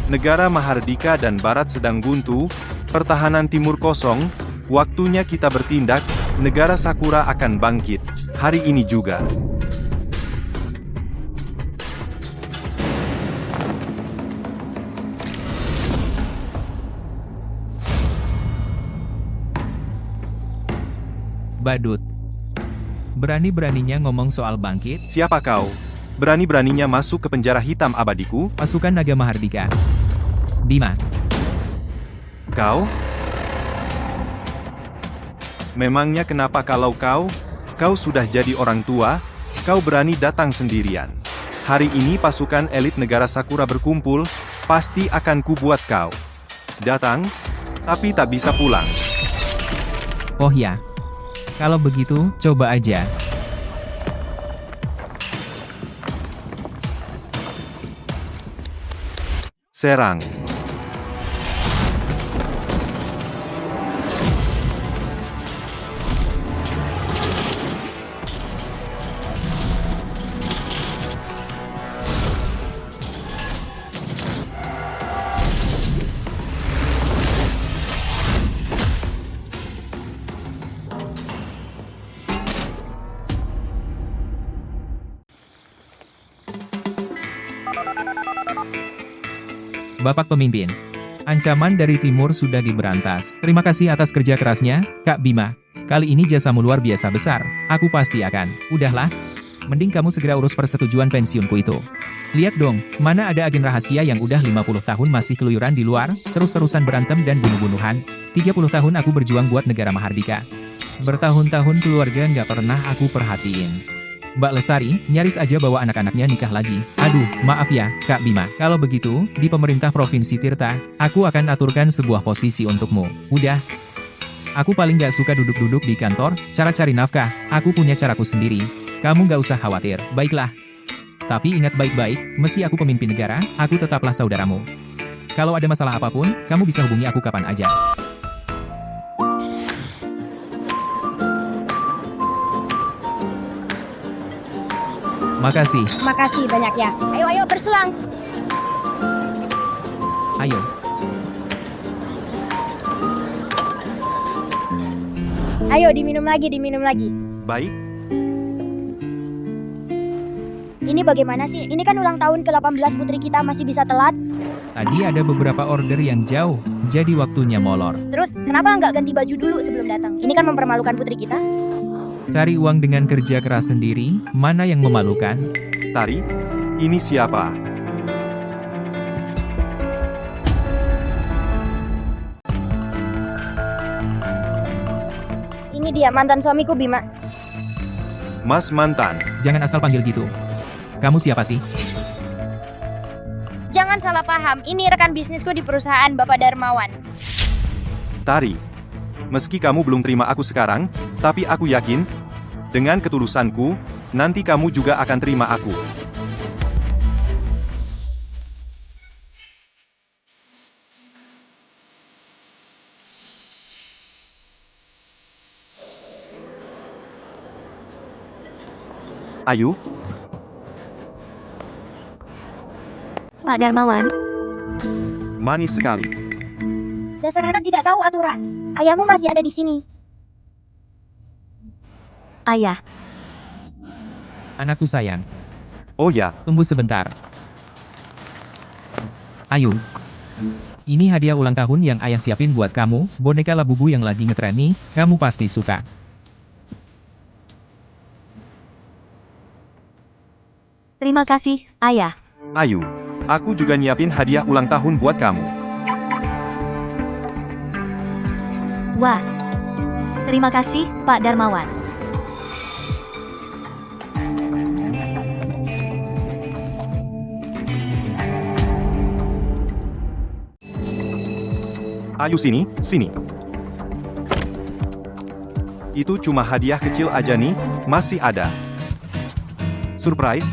Negara Mahardika dan Barat sedang buntu, pertahanan timur kosong, waktunya kita bertindak, negara Sakura akan bangkit, hari ini juga. Badut. Berani-beraninya ngomong soal bangkit, Siapa kau? Berani-beraninya masuk ke penjara hitam abadiku? pasukan naga Mahardika. Bima. Kau? Memangnya kenapa kalau kau sudah jadi orang tua, kau berani datang sendirian? Hari ini pasukan elit negara Sakura berkumpul, pasti akan kubuat kau datang, tapi tak bisa pulang. Oh ya. Kalau begitu, coba aja. Serang. Bapak Pemimpin. Ancaman dari timur sudah diberantas. Terima kasih atas kerja kerasnya, Kak Bima. Kali ini jasamu luar biasa besar. Aku pasti akan. Udahlah. Mending kamu segera urus persetujuan pensiunku itu. Lihat dong, mana ada agen rahasia yang udah 50 tahun masih keluyuran di luar, terus-terusan berantem dan bunuh-bunuhan. 30 tahun aku berjuang buat negara Mahardika. Bertahun-tahun keluarga nggak pernah aku perhatiin. Mbak Lestari, nyaris aja bawa anak-anaknya nikah lagi. Aduh, maaf ya, Kak Bima. Kalau begitu, di pemerintah Provinsi Tirta, aku akan aturkan sebuah posisi untukmu. Udah. Aku paling gak suka duduk-duduk di kantor, cara cari nafkah, aku punya caraku sendiri. Kamu gak usah khawatir, baiklah. Tapi ingat baik-baik, meski aku pemimpin negara, aku tetaplah saudaramu. Kalau ada masalah apapun, kamu bisa hubungi aku kapan aja. Makasih. Makasih banyak ya. Ayo berselang. Ayo. Ayo diminum lagi. Baik, Ini bagaimana sih? Ini kan ulang tahun ke-18 putri kita, masih bisa telat. Tadi ada beberapa order yang jauh, jadi waktunya molor. Terus, kenapa nggak ganti baju dulu sebelum datang? Ini kan mempermalukan putri kita. Cari uang dengan kerja keras sendiri, mana yang memalukan? Tari, ini siapa? Ini dia, mantan suamiku Bima. Mas mantan. Jangan asal panggil gitu. Kamu siapa sih? Jangan salah paham, ini rekan bisnisku di perusahaan Bapak Darmawan. Tari, meski kamu belum terima aku sekarang, tapi aku yakin, dengan ketulusanku, nanti kamu juga akan terima aku. Ayu, Pak Darmawan, manis sekali. dasar anak tidak tahu aturan. Ayahmu masih ada di sini. Ayah. Anakku sayang, Oh ya, tunggu sebentar. Ayo. Ini hadiah ulang tahun yang ayah siapin buat kamu, boneka Labubu yang lagi ngetren nih, kamu pasti suka. Terima kasih, Ayah. Ayu, aku juga nyiapin hadiah ulang tahun buat kamu. Wah. Terima kasih, Pak Darmawan. Ayu sini. Itu cuma hadiah kecil aja nih, masih ada. Surprise?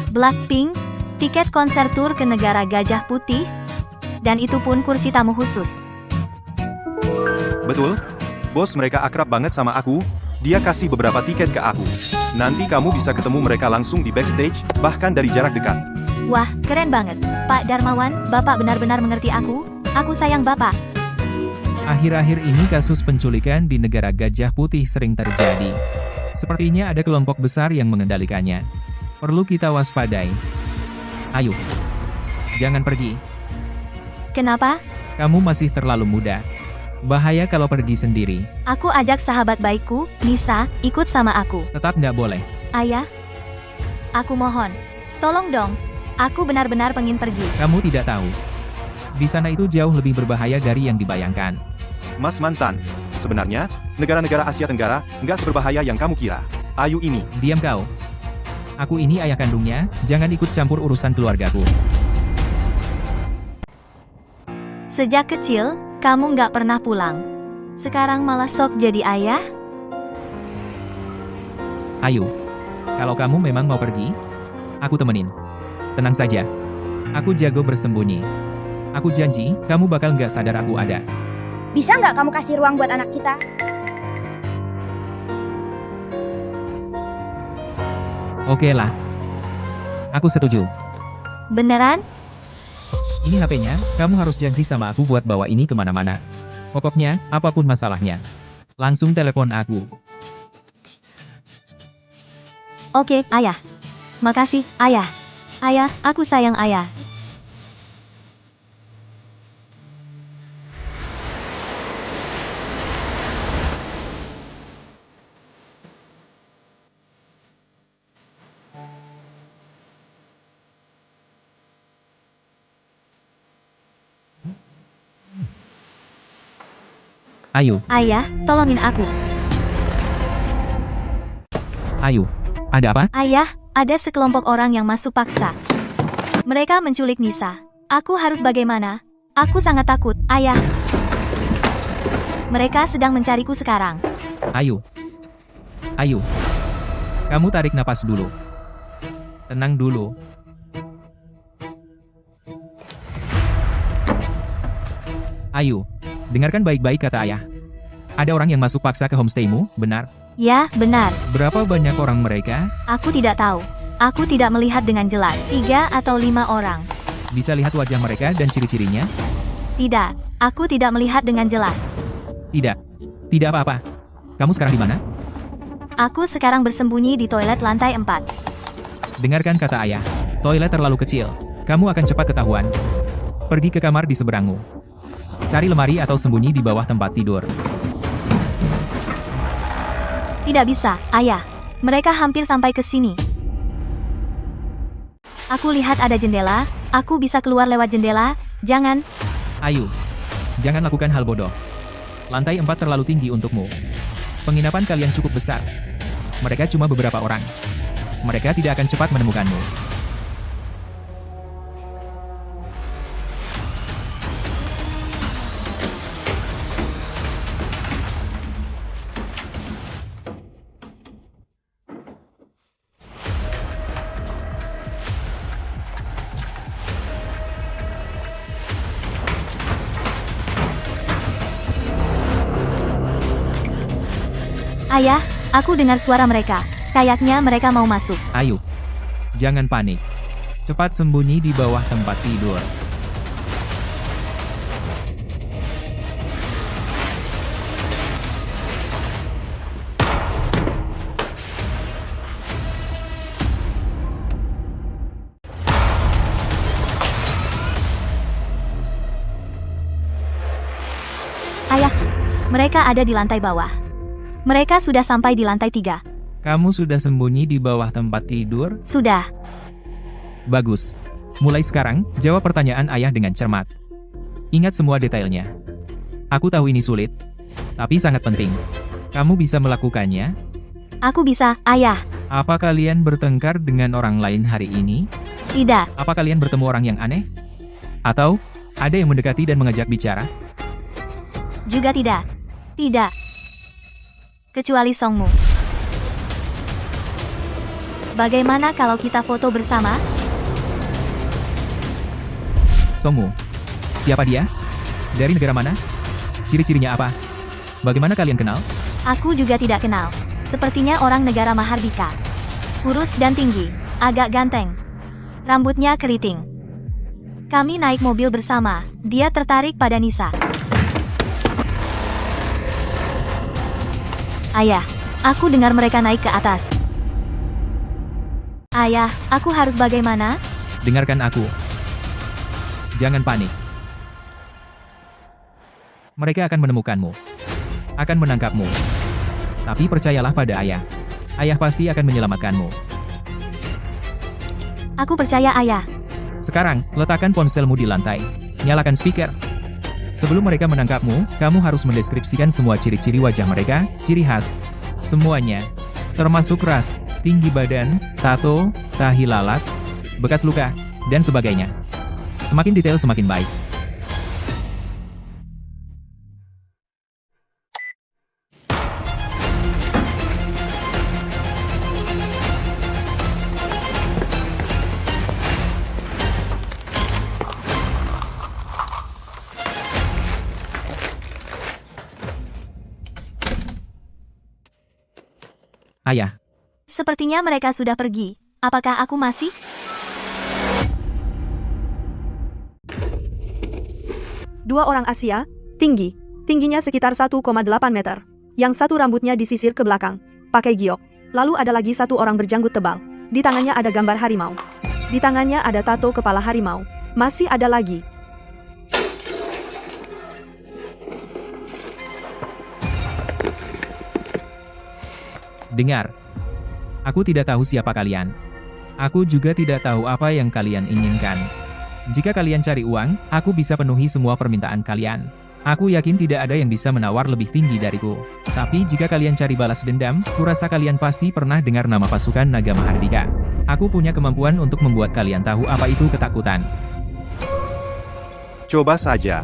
Blackpink, tiket konser tur ke negara Gajah Putih, dan itu pun kursi tamu khusus. Betul? Bos mereka akrab banget sama aku, dia kasih beberapa tiket ke aku. Nanti kamu bisa ketemu mereka langsung di backstage, bahkan dari jarak dekat. Wah, keren banget. Pak Darmawan, Bapak benar-benar mengerti aku. Aku sayang Bapak. Akhir-akhir ini kasus penculikan di negara Gajah Putih sering terjadi. Sepertinya ada kelompok besar yang mengendalikannya. Perlu kita waspadai. Ayo. Jangan pergi. Kenapa? Kamu masih terlalu muda. Bahaya kalau pergi sendiri. Aku ajak sahabat baikku, Nisa, ikut sama aku. Tetap nggak boleh. Ayah, aku mohon. Tolong dong. Aku benar-benar pengen pergi. Kamu tidak tahu. Di sana itu jauh lebih berbahaya dari yang dibayangkan. Mas mantan, sebenarnya, negara-negara Asia Tenggara, nggak seberbahaya yang kamu kira. Ayu ini, Diam kau. Aku ini ayah kandungnya, jangan ikut campur urusan keluargaku. Sejak kecil, kamu nggak pernah pulang. Sekarang malah sok jadi ayah? Ayo. Kalau kamu memang mau pergi, aku temenin. Tenang saja. Aku jago bersembunyi. Aku janji, kamu bakal nggak sadar aku ada. Bisa nggak kamu kasih ruang buat anak kita? Oke lah. Aku setuju. Beneran? Ini HP-nya, kamu harus janji sama aku buat bawa ini kemana-mana. Pokoknya, apapun masalahnya. Langsung telepon aku. Oke, ayah. Makasih, ayah. Ayah, aku sayang ayah. Ayo, Ayah, tolongin aku. ayo. Ada apa? Ayah, ada sekelompok orang yang masuk paksa. Mereka menculik Nisa. Aku harus bagaimana? Aku sangat takut, ayah. Mereka sedang mencariku sekarang. Ayo. Ayo. Kamu tarik napas dulu. Tenang dulu. Ayo. Dengarkan baik-baik kata ayah. Ada orang yang masuk paksa ke homestaymu, benar? Ya, benar. Berapa banyak orang mereka? Aku tidak tahu. Aku tidak melihat dengan jelas. 3 atau 5 orang. Bisa lihat wajah mereka dan ciri-cirinya? Tidak. Aku tidak melihat dengan jelas. Tidak. Tidak apa-apa. Kamu sekarang di mana? Aku sekarang bersembunyi di toilet lantai 4. Dengarkan kata ayah. Toilet terlalu kecil. Kamu akan cepat ketahuan. Pergi ke kamar di seberangmu. Cari lemari atau sembunyi di bawah tempat tidur. Tidak bisa, ayah. Mereka hampir sampai ke sini. Aku lihat ada jendela. Aku bisa keluar lewat jendela. Jangan. Ayo. Jangan lakukan hal bodoh. Lantai 4 terlalu tinggi untukmu. Penginapan kalian cukup besar. Mereka cuma beberapa orang. Mereka tidak akan cepat menemukanmu. Ayah, aku dengar suara mereka. Kayaknya mereka mau masuk. Ayo. Jangan panik. Cepat sembunyi di bawah tempat tidur. Ayah, mereka ada di lantai bawah. Mereka sudah sampai di lantai 3. Kamu sudah sembunyi di bawah tempat tidur? Sudah. Bagus. Mulai sekarang, jawab pertanyaan ayah dengan cermat. Ingat semua detailnya. Aku tahu ini sulit, tapi sangat penting. Kamu bisa melakukannya? Aku bisa, ayah. Apa kalian bertengkar dengan orang lain hari ini? Tidak. Apa kalian bertemu orang yang aneh? Atau, ada yang mendekati dan mengajak bicara? Juga tidak. Tidak. Kecuali Songmu. Bagaimana kalau kita foto bersama? Songmu. Siapa dia? Dari negara mana? Ciri-cirinya apa? Bagaimana kalian kenal? Aku juga tidak kenal. Sepertinya orang negara Mahardika. Kurus dan tinggi. Agak ganteng. Rambutnya keriting. Kami naik mobil bersama. Dia tertarik pada Nisa. Ayah, aku dengar mereka naik ke atas. Ayah, aku harus bagaimana? Dengarkan aku. Jangan panik. Mereka akan menemukanmu. Akan menangkapmu. Tapi percayalah pada ayah. Ayah pasti akan menyelamatkanmu. Aku percaya ayah. Sekarang, letakkan ponselmu di lantai. Nyalakan speaker. Sebelum mereka menangkapmu, kamu harus mendeskripsikan semua ciri-ciri wajah mereka, ciri khas. Semuanya. Termasuk ras, tinggi badan, tato, tahi lalat, bekas luka, dan sebagainya. Semakin detail semakin baik. Ayah, Sepertinya mereka sudah pergi. Apakah aku masih? Dua orang Asia, tinggi. Tingginya sekitar 1,8 meter. Yang satu rambutnya disisir ke belakang, pakai giok. Lalu ada lagi satu orang berjanggut tebal. Di tangannya ada gambar harimau. Di tangannya ada tato kepala harimau. Masih ada lagi. dengar. Aku tidak tahu siapa kalian. Aku juga tidak tahu apa yang kalian inginkan. Jika kalian cari uang, aku bisa penuhi semua permintaan kalian. Aku yakin tidak ada yang bisa menawar lebih tinggi dariku. Tapi jika kalian cari balas dendam, kurasa kalian pasti pernah dengar nama pasukan Naga Mahardika. Aku punya kemampuan untuk membuat kalian tahu apa itu ketakutan. Coba saja.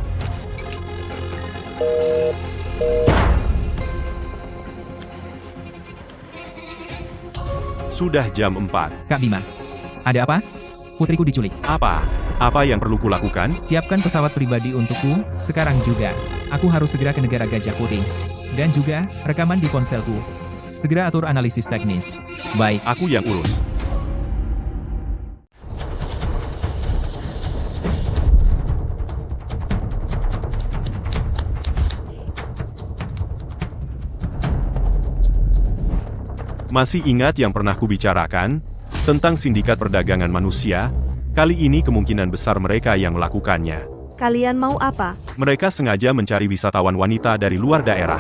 Sudah jam 4. Kak Bima, ada apa? Putriku diculik. Apa? Apa yang perlu kulakukan? Siapkan pesawat pribadi untukku, sekarang juga. Aku harus segera ke negara Gajah Putih. Dan juga, rekaman di ponselku. Segera atur analisis teknis. Baik. Aku yang urus. Masih ingat yang pernah kubicarakan? Tentang sindikat perdagangan manusia? Kali ini kemungkinan besar mereka yang melakukannya. Kalian mau apa? Mereka sengaja mencari wisatawan wanita dari luar daerah.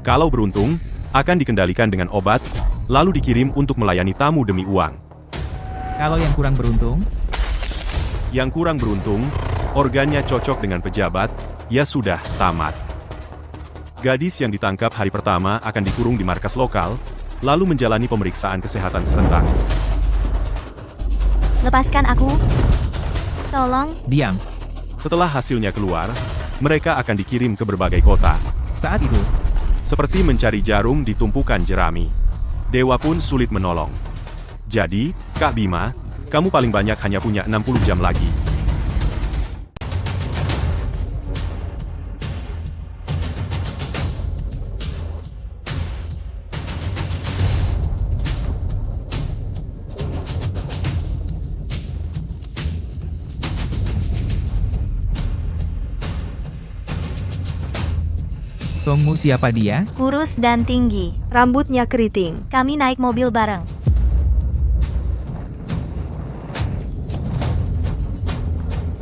Kalau beruntung, akan dikendalikan dengan obat, lalu dikirim untuk melayani tamu demi uang. Kalau yang kurang beruntung, Yang kurang beruntung, organnya cocok dengan pejabat, ya sudah, tamat. Gadis yang ditangkap hari pertama akan dikurung di markas lokal, lalu menjalani pemeriksaan kesehatan serentak. Lepaskan aku. Tolong. diam. Setelah hasilnya keluar, mereka akan dikirim ke berbagai kota. Saat itu, Seperti mencari jarum di tumpukan jerami. Dewa pun sulit menolong. Jadi, Kak Bima, kamu paling banyak hanya punya 60 jam lagi. Songmu siapa dia? Kurus dan tinggi. Rambutnya keriting. Kami naik mobil bareng.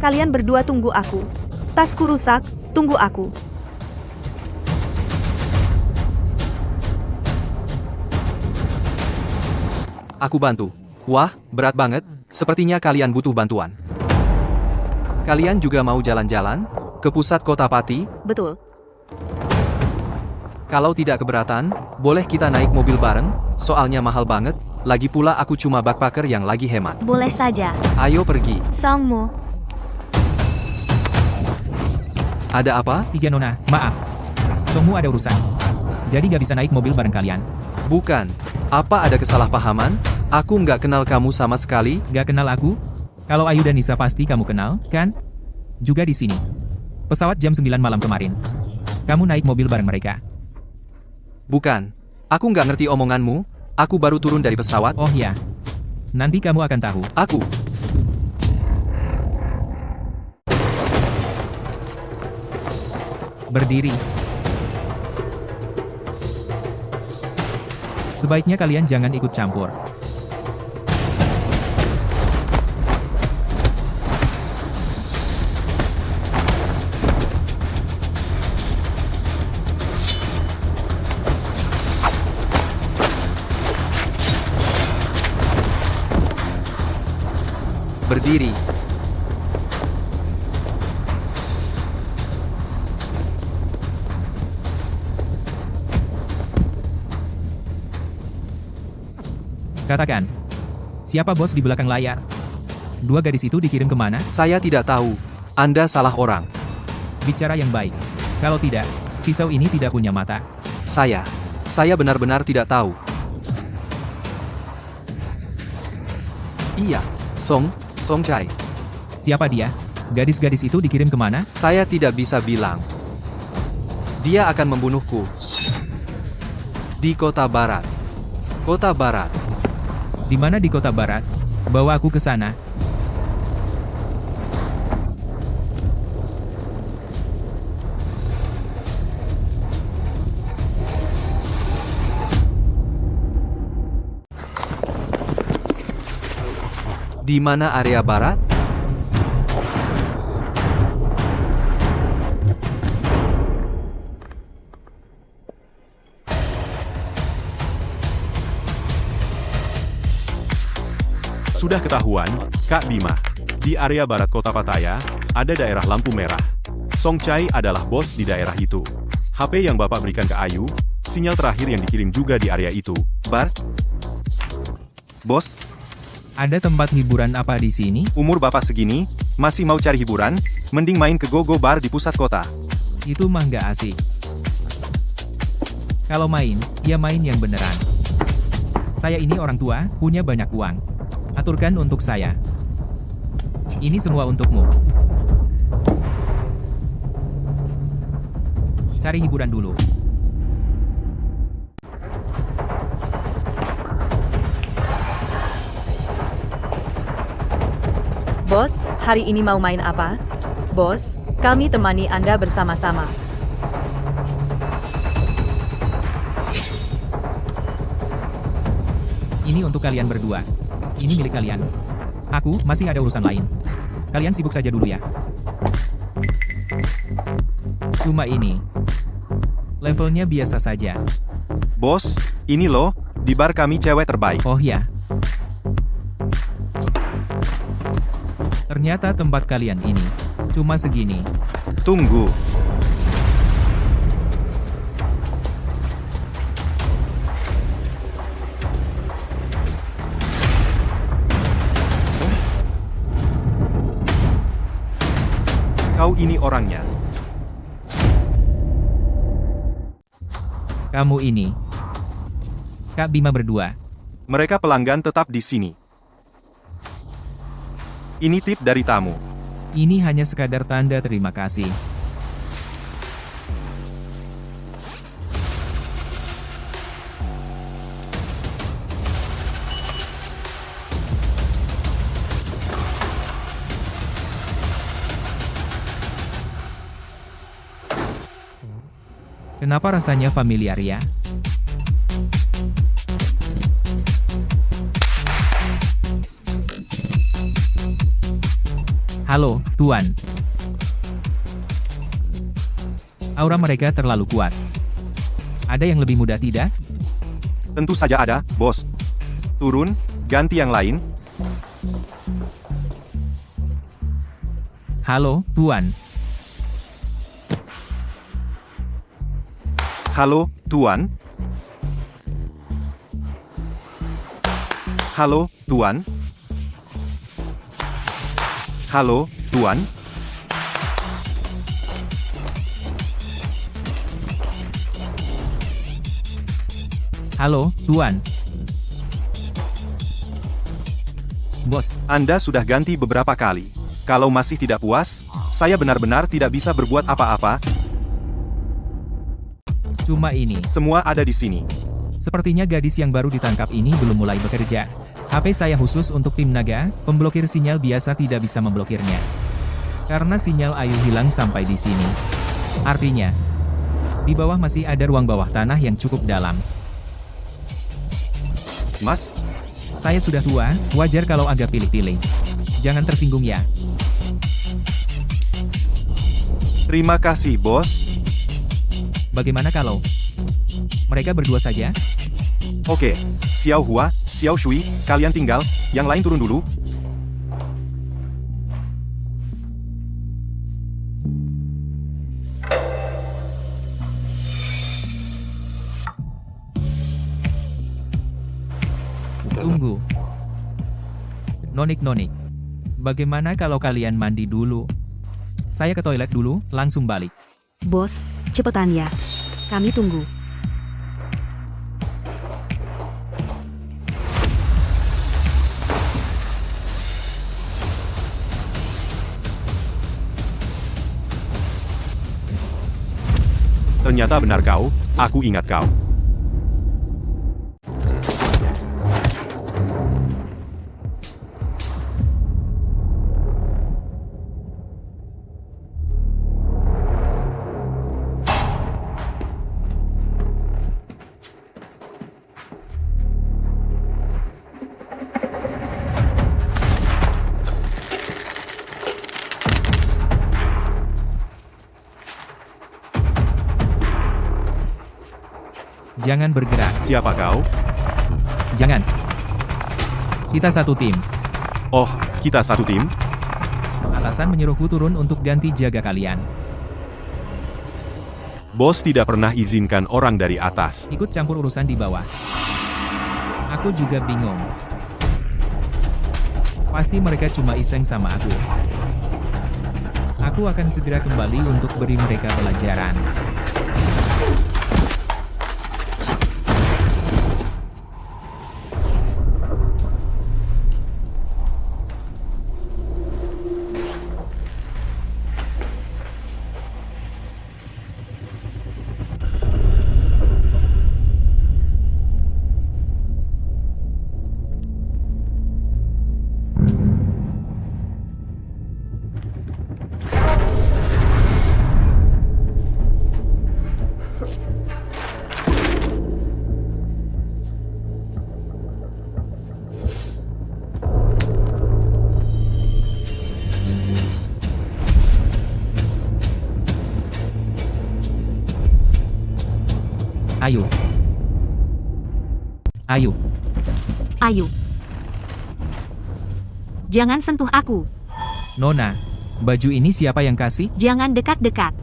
Kalian berdua tunggu aku. Tasku rusak, tunggu aku. Aku bantu. Wah, berat banget. Sepertinya kalian butuh bantuan. Kalian juga mau jalan-jalan ke pusat kota Pati? Betul. Kalau tidak keberatan, boleh kita naik mobil bareng? Soalnya mahal banget. Lagi pula aku cuma backpacker yang lagi hemat. Boleh saja. Ayo pergi. Songmu. Ada apa? Tiga Nona, maaf. Songmu ada urusan. Jadi gak bisa naik mobil bareng kalian. Bukan. Apa ada kesalahpahaman? Aku nggak kenal kamu sama sekali. Gak kenal aku? Kalau Ayu dan Nisa pasti kamu kenal, kan? Juga di sini. Pesawat jam 9 malam kemarin. Kamu naik mobil bareng mereka. Bukan. Aku nggak ngerti omonganmu. Aku baru turun dari pesawat. Oh ya. Nanti kamu akan tahu. Aku. Berdiri. Sebaiknya kalian jangan ikut campur. Berdiri. Katakan. Siapa bos di belakang layar? Dua gadis itu dikirim kemana? Saya tidak tahu. Anda salah orang. Bicara yang baik. Kalau tidak, pisau ini tidak punya mata. Saya benar-benar tidak tahu. Iya, Song Chai. Siapa dia? Gadis-gadis itu dikirim kemana? Saya tidak bisa bilang. Dia akan membunuhku. Di kota barat. Kota barat. Di mana di kota barat? Bawa aku ke sana. Di mana area barat? Sudah ketahuan, Kak Bima. Di area barat kota Pattaya, ada daerah lampu merah. Song Chai adalah bos di daerah itu. HP yang Bapak berikan ke Ayu, sinyal terakhir yang dikirim juga di area itu. Bar? Bos, Ada tempat hiburan apa di sini? umur Bapak segini, masih mau cari hiburan? Mending main ke Go-Go Bar di pusat kota. Itu mah nggak asik. Kalau main, ya main yang beneran. Saya ini orang tua, punya banyak uang. Aturkan untuk saya. Ini semua untukmu. Cari hiburan dulu. Bos, hari ini mau main apa? Bos, kami temani Anda bersama-sama. Ini untuk kalian berdua. Ini milik kalian. Aku masih ada urusan lain. Kalian sibuk saja dulu ya. Cuma ini. Levelnya biasa saja. Bos, ini loh, di bar kami cewek terbaik. Oh ya. Ternyata tempat kalian ini cuma segini. Tunggu. Kau ini orangnya. Kamu ini. Kak Bima berdua. Mereka pelanggan tetap di sini. Ini tip dari tamu. Ini hanya sekadar tanda terima kasih. Kenapa rasanya familiar ya? Halo, Tuan. Aura mereka terlalu kuat. Ada yang lebih mudah tidak? Tentu saja ada, bos. Turun, ganti yang lain. Halo, Tuan. Halo, Tuan. Halo, Tuan. Halo, Tuan. Halo, Tuan. Bos, Anda sudah ganti beberapa kali. Kalau masih tidak puas, saya benar-benar tidak bisa berbuat apa-apa. cuma ini. Semua ada di sini. Sepertinya gadis yang baru ditangkap ini belum mulai bekerja. HP saya khusus untuk tim naga, pemblokir sinyal biasa tidak bisa memblokirnya. Karena sinyal Ayu hilang sampai di sini. Artinya, di bawah masih ada ruang bawah tanah yang cukup dalam. Mas, Saya sudah tua, wajar kalau agak pilih-pilih. Jangan tersinggung ya. terima kasih, Bos. Bagaimana kalau mereka berdua saja? Oke, Xiao Hua, Xiao Shui, kalian tinggal, yang lain turun dulu. Tunggu. Nonik-nonik. Bagaimana kalau kalian mandi dulu? Saya ke toilet dulu, langsung balik. Bos, cepetan ya. Kami tunggu. Ternyata benar kau, aku ingat kau. Jangan bergerak. Siapa kau? Jangan. Kita satu tim. Oh, kita satu tim? Atasan menyuruhku turun untuk ganti jaga kalian. Bos tidak pernah izinkan orang dari atas. Ikut campur urusan di bawah. Aku juga bingung. Pasti mereka cuma iseng sama aku. Aku akan segera kembali untuk beri mereka pelajaran. Ayo. Ayo. Ayo. Jangan sentuh aku. Nona, baju ini siapa yang kasih? Jangan dekat-dekat.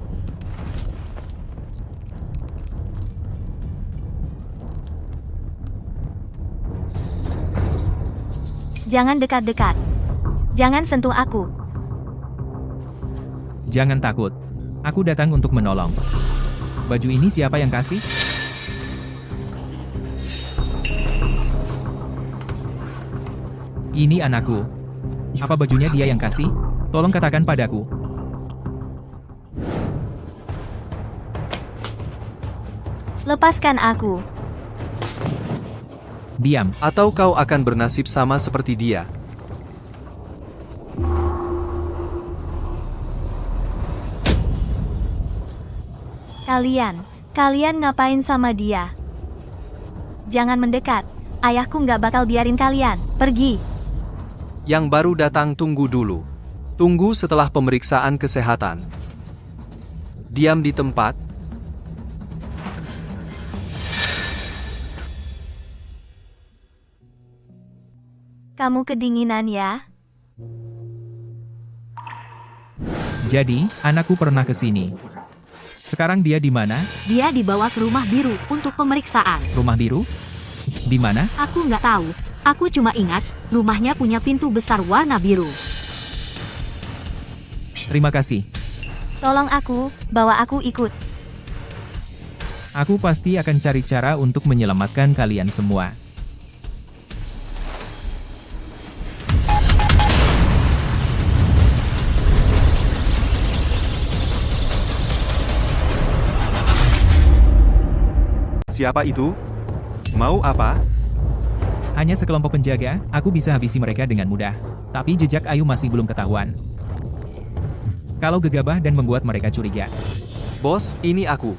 Jangan dekat-dekat. Jangan sentuh aku. Jangan takut. Aku datang untuk menolong. Baju ini siapa yang kasih? Ini anakku. Apa bajunya dia yang kasih? Tolong katakan padaku. Lepaskan aku. Diam. Atau kau akan bernasib sama seperti dia. Kalian ngapain sama dia? Jangan mendekat. Ayahku nggak bakal biarin kalian. Pergi. Yang baru datang tunggu dulu. Tunggu setelah pemeriksaan kesehatan. Diam di tempat. Kamu kedinginan ya? Jadi, anakku pernah ke sini. Sekarang dia di mana? Dia dibawa ke rumah biru untuk pemeriksaan. Rumah biru? Di mana? Aku nggak tahu. Aku cuma ingat, rumahnya punya pintu besar warna biru. Terima kasih. Tolong aku, bawa aku ikut. Aku pasti akan cari cara untuk menyelamatkan kalian semua. Siapa itu? Mau apa? Hanya sekelompok penjaga, aku bisa habisi mereka dengan mudah. Tapi jejak Ayu masih belum ketahuan. Kalau gegabah dan membuat mereka curiga. Bos, ini aku.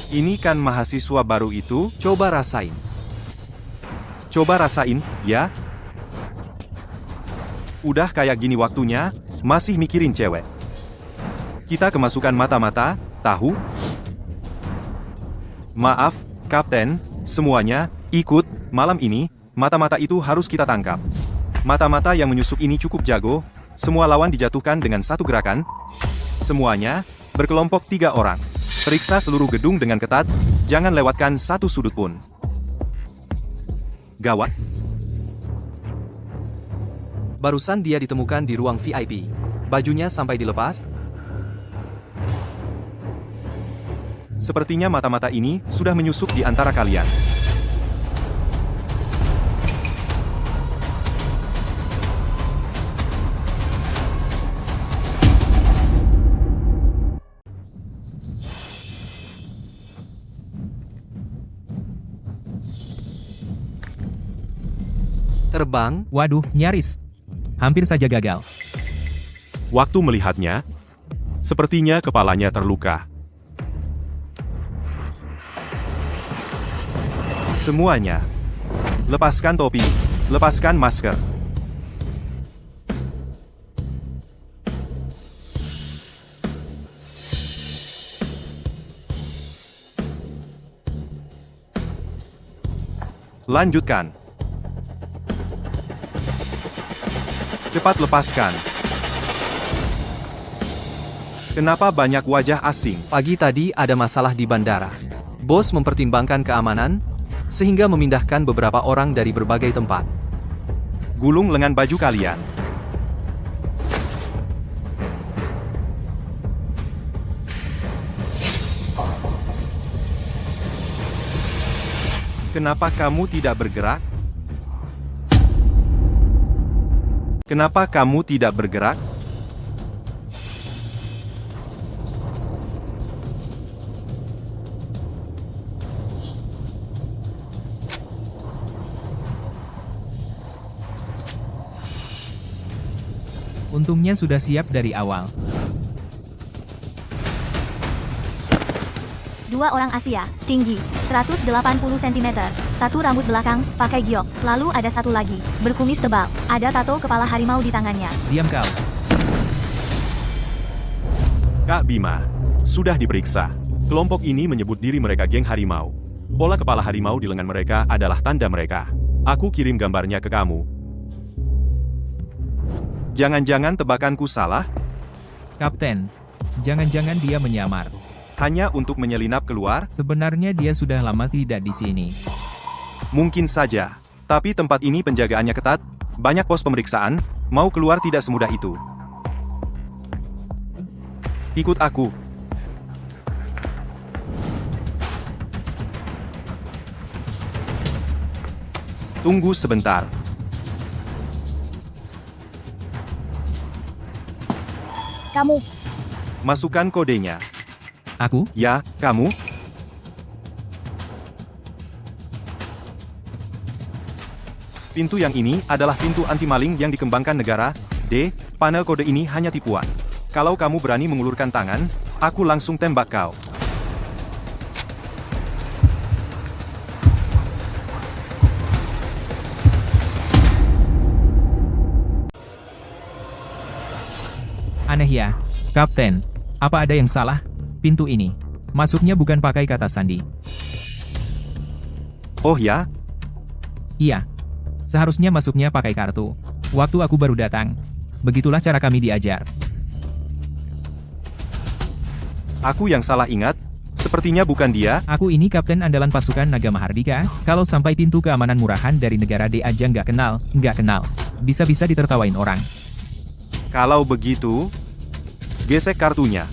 Ini kan mahasiswa baru itu, Coba rasain. coba rasain, ya. Udah kayak gini waktunya, masih mikirin cewek. Kita kemasukan mata-mata, tahu? Maaf, Kapten, semuanya, ikut, malam ini, mata-mata itu harus kita tangkap. Mata-mata yang menyusup ini cukup jago, semua lawan dijatuhkan dengan satu gerakan. Semuanya, berkelompok 3 orang. Periksa seluruh gedung dengan ketat, jangan lewatkan satu sudut pun. Gawat, Barusan dia ditemukan di ruang VIP. Bajunya sampai dilepas. sepertinya mata-mata ini sudah menyusup di antara kalian. Terbang. Waduh, nyaris. Hampir saja gagal. Waktu melihatnya, sepertinya kepalanya terluka. Semuanya, lepaskan topi, lepaskan masker. Lanjutkan. Cepat lepaskan. Kenapa banyak wajah asing? Pagi tadi ada masalah di bandara. Bos mempertimbangkan keamanan, sehingga memindahkan beberapa orang dari berbagai tempat. Gulung lengan baju kalian. Kenapa kamu tidak bergerak? Kenapa kamu tidak bergerak? Untungnya sudah siap dari awal. 2 orang Asia, tinggi, 180 cm, satu rambut belakang, pakai giok. Lalu ada satu lagi, berkumis tebal, ada tato kepala harimau di tangannya. Diam kau. Kak Bima, sudah diperiksa. Kelompok ini menyebut diri mereka geng harimau. Pola kepala harimau di lengan mereka adalah tanda mereka. Aku kirim gambarnya ke kamu. Jangan-jangan tebakanku salah? Kapten, jangan-jangan dia menyamar. Hanya untuk menyelinap keluar? Sebenarnya dia sudah lama tidak di sini. Mungkin saja. Tapi tempat ini penjagaannya ketat, banyak pos pemeriksaan, mau keluar tidak semudah itu. Ikut aku. Tunggu sebentar. Kamu, Masukkan kodenya. Aku? Ya, kamu? Pintu yang ini adalah pintu anti-maling yang dikembangkan negara. D. Panel kode ini hanya tipuan. Kalau kamu berani mengulurkan tangan, aku langsung tembak kau. Aneh ya, Kapten. Apa ada yang salah? Pintu ini. Masuknya bukan pakai kata sandi. Oh ya? Iya. Seharusnya masuknya pakai kartu. Waktu aku baru datang. Begitulah cara kami diajar. Aku yang salah ingat? Sepertinya bukan dia. Aku ini kapten andalan pasukan Naga Mahardika. Kalau sampai pintu keamanan murahan dari negara D aja nggak kenal. Bisa-bisa ditertawain orang. Kalau begitu, gesek kartunya.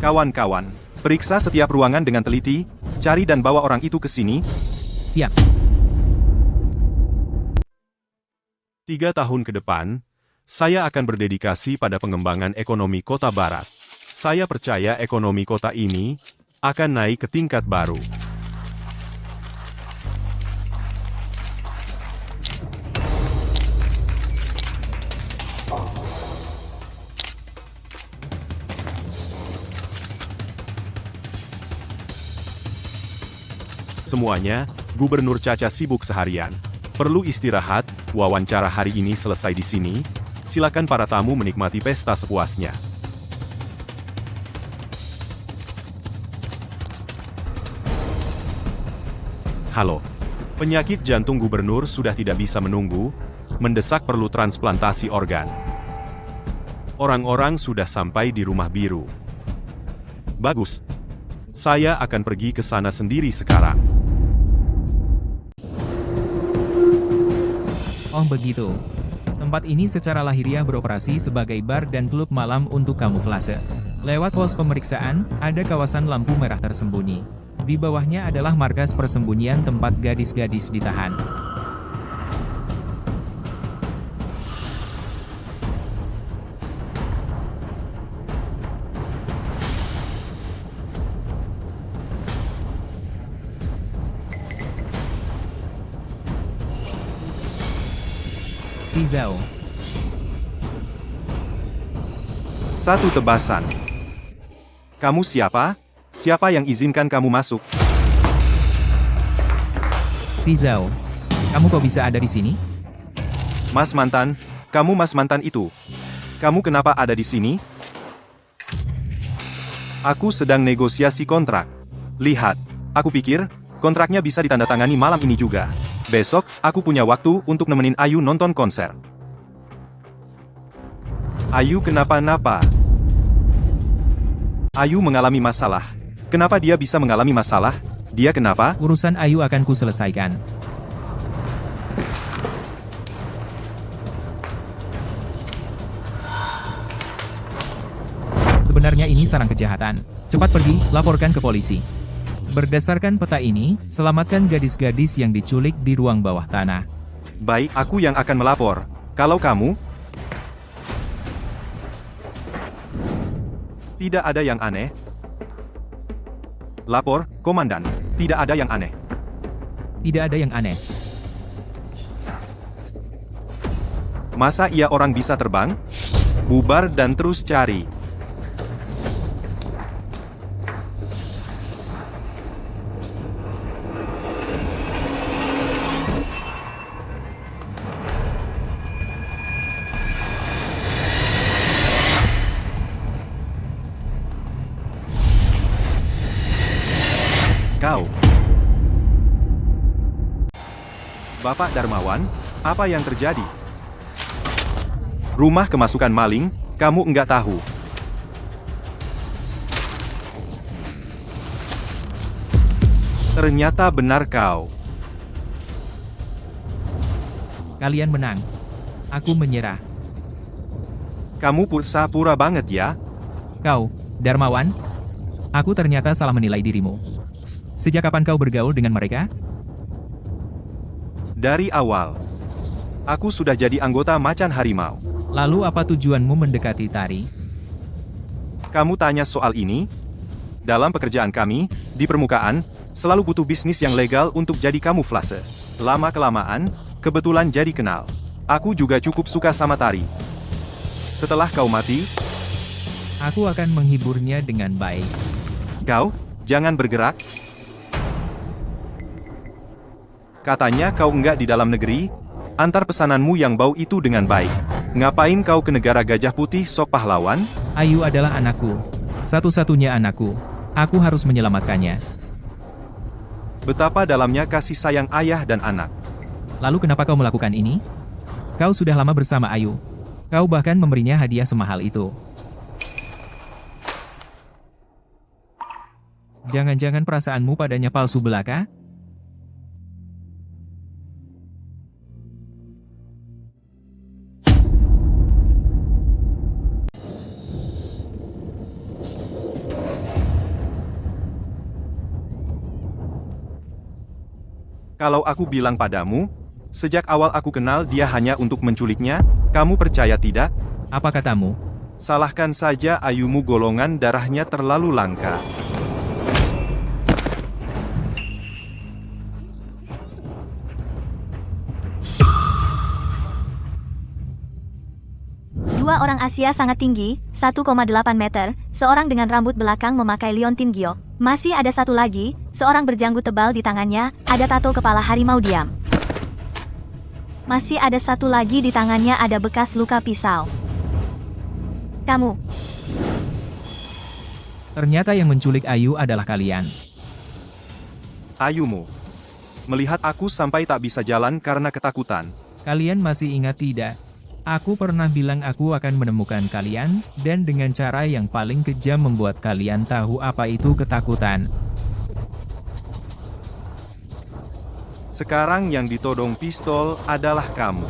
Kawan-kawan, Periksa setiap ruangan dengan teliti, cari dan bawa orang itu ke sini. Siap. 3 tahun ke depan, saya akan berdedikasi pada pengembangan ekonomi kota barat. Saya percaya ekonomi kota ini akan naik ke tingkat baru. Semuanya, Gubernur Caca sibuk seharian. Perlu istirahat, wawancara hari ini selesai di sini. Silakan para tamu menikmati pesta sepuasnya. Halo. Penyakit jantung gubernur sudah tidak bisa menunggu, mendesak perlu transplantasi organ. Orang-orang sudah sampai di rumah biru. Bagus. Saya akan pergi ke sana sendiri sekarang. Oh begitu. Tempat ini secara lahiriah beroperasi sebagai bar dan klub malam untuk kamuflase. Lewat pos pemeriksaan, ada kawasan lampu merah tersembunyi. Di bawahnya adalah markas persembunyian tempat gadis-gadis ditahan. Si Zhao. Satu tebasan. Kamu siapa? Siapa yang izinkan kamu masuk? Si Zhao. Kamu kok bisa ada di sini? Mas mantan, kamu mas mantan itu. Kamu kenapa ada di sini? Aku sedang negosiasi kontrak. Lihat, aku pikir, kontraknya bisa ditandatangani malam ini juga. Besok, aku punya waktu untuk nemenin Ayu nonton konser. Ayu kenapa-napa? Ayu mengalami masalah. Kenapa dia bisa mengalami masalah? Dia kenapa? Urusan Ayu akan ku selesaikan. Sebenarnya ini sarang kejahatan. Cepat pergi, laporkan ke polisi. Berdasarkan peta ini, selamatkan gadis-gadis yang diculik di ruang bawah tanah. Baik, aku yang akan melapor. Kalau kamu... Tidak ada yang aneh. Lapor, Komandan. Tidak ada yang aneh. Tidak ada yang aneh. Masa iya orang bisa terbang? Bubar dan terus cari. Kau. Bapak Darmawan, apa yang terjadi? Rumah kemasukan maling, kamu enggak tahu. Ternyata benar kau. Kalian menang. Aku menyerah. Kamu pura banget ya. Kau, Darmawan? Aku ternyata salah menilai dirimu. Sejak kapan kau bergaul dengan mereka? Dari awal. Aku sudah jadi anggota macan harimau. Lalu apa tujuanmu mendekati Tari? Kamu tanya soal ini? Dalam pekerjaan kami, di permukaan, selalu butuh bisnis yang legal untuk jadi kamuflase. Lama-kelamaan, kebetulan jadi kenal. Aku juga cukup suka sama Tari. Setelah kau mati, Aku akan menghiburnya dengan baik. kau, jangan bergerak. Katanya kau enggak di dalam negeri, antar pesananmu yang bau itu dengan baik. Ngapain kau ke negara gajah putih sok pahlawan? Ayu adalah anakku. Satu-satunya anakku. Aku harus menyelamatkannya. Betapa dalamnya kasih sayang ayah dan anak. Lalu kenapa kau melakukan ini? Kau sudah lama bersama Ayu. Kau bahkan memberinya hadiah semahal itu. Jangan-jangan perasaanmu padanya palsu belaka? Kalau aku bilang padamu, sejak awal aku kenal dia hanya untuk menculiknya, kamu percaya tidak? Apa katamu? Salahkan saja ayumu, golongan darahnya terlalu langka. Dua orang Asia sangat tinggi, 1,8 meter, seorang dengan rambut belakang memakai liontin giok. Masih ada satu lagi, seorang berjanggut tebal di tangannya, ada tato kepala harimau diam. Masih ada satu lagi di tangannya ada bekas luka pisau. Kamu. Ternyata yang menculik Ayu adalah kalian. Ayumu melihat aku sampai tak bisa jalan karena ketakutan. Kalian masih ingat tidak? Aku pernah bilang aku akan menemukan kalian, dan dengan cara yang paling kejam membuat kalian tahu apa itu ketakutan. Sekarang yang ditodong pistol adalah kamu.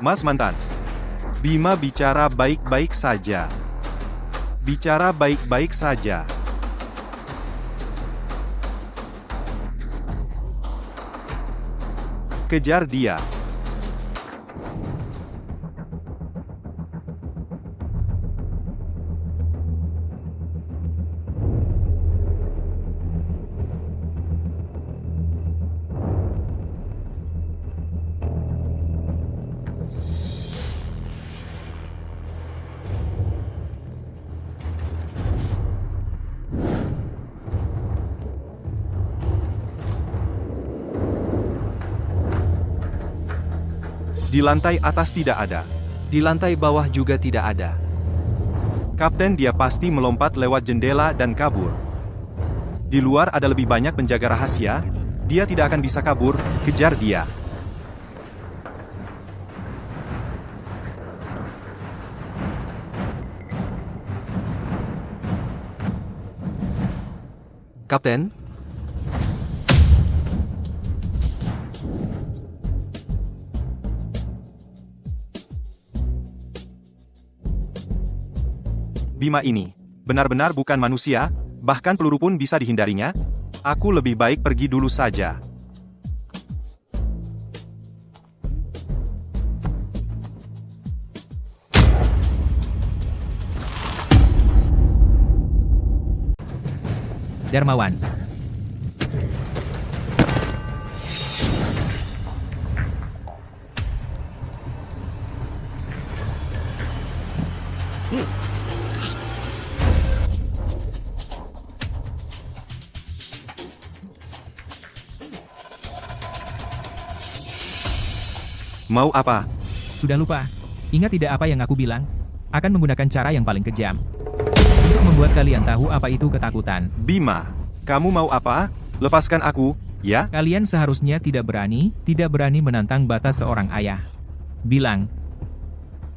Mas mantan, Bima bicara baik-baik saja. Bicara baik-baik saja. Kejar dia. Di lantai atas tidak ada. Di lantai bawah juga tidak ada. Kapten, dia pasti melompat lewat jendela dan kabur. Di luar ada lebih banyak penjaga rahasia. Dia tidak akan bisa kabur, kejar dia. Kapten, Bima ini benar-benar bukan manusia, bahkan peluru pun bisa dihindarinya. Aku lebih baik pergi dulu saja. Darmawan. Mau apa? Sudah lupa? Ingat tidak apa yang aku bilang? Akan menggunakan cara yang paling kejam. Untuk membuat kalian tahu apa itu ketakutan. Bima, kamu mau apa? Lepaskan aku, ya? Kalian seharusnya tidak berani menantang batas seorang ayah. Bilang,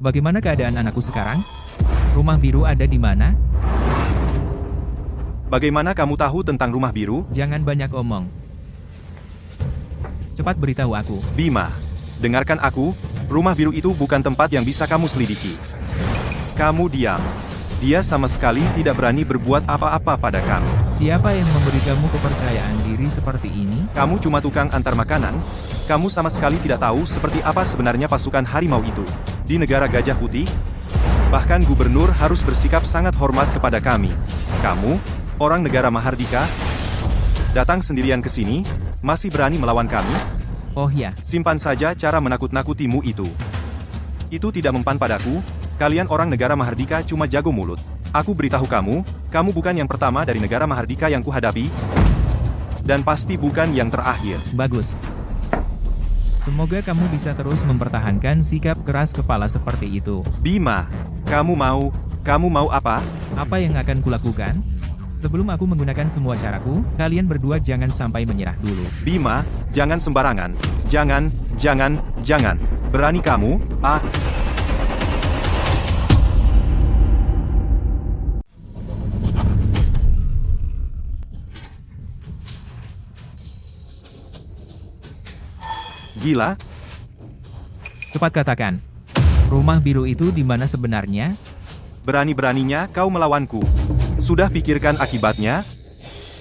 bagaimana keadaan anakku sekarang? Rumah biru ada di mana? Bagaimana kamu tahu tentang rumah biru? Jangan banyak omong. Cepat beritahu aku. Bima, dengarkan aku, rumah biru itu bukan tempat yang bisa kamu selidiki. Kamu diam. Dia sama sekali tidak berani berbuat apa-apa pada kamu. Siapa yang memberi kamu kepercayaan diri seperti ini? Kamu cuma tukang antar makanan. Kamu sama sekali tidak tahu seperti apa sebenarnya pasukan harimau itu. Di negara Gajah Putih, bahkan gubernur harus bersikap sangat hormat kepada kami. Kamu, orang negara Mahardika, datang sendirian ke sini, masih berani melawan kami? Oh ya, Simpan saja cara menakut-nakutimu itu. Itu tidak mempan padaku. Kalian orang negara Mahardika cuma jago mulut. Aku beritahu kamu, kamu bukan yang pertama dari negara Mahardika yang kuhadapi. Dan pasti bukan yang terakhir. bagus. Semoga kamu bisa terus mempertahankan sikap keras kepala seperti itu. Bima, kamu mau apa? Apa yang akan kulakukan? Sebelum aku menggunakan semua caraku, kalian berdua jangan sampai menyerah dulu. Bima, jangan sembarangan. Jangan. Berani kamu, Gila? Cepat katakan. Rumah biru itu di mana sebenarnya? Berani-beraninya kau melawanku. Sudah pikirkan akibatnya?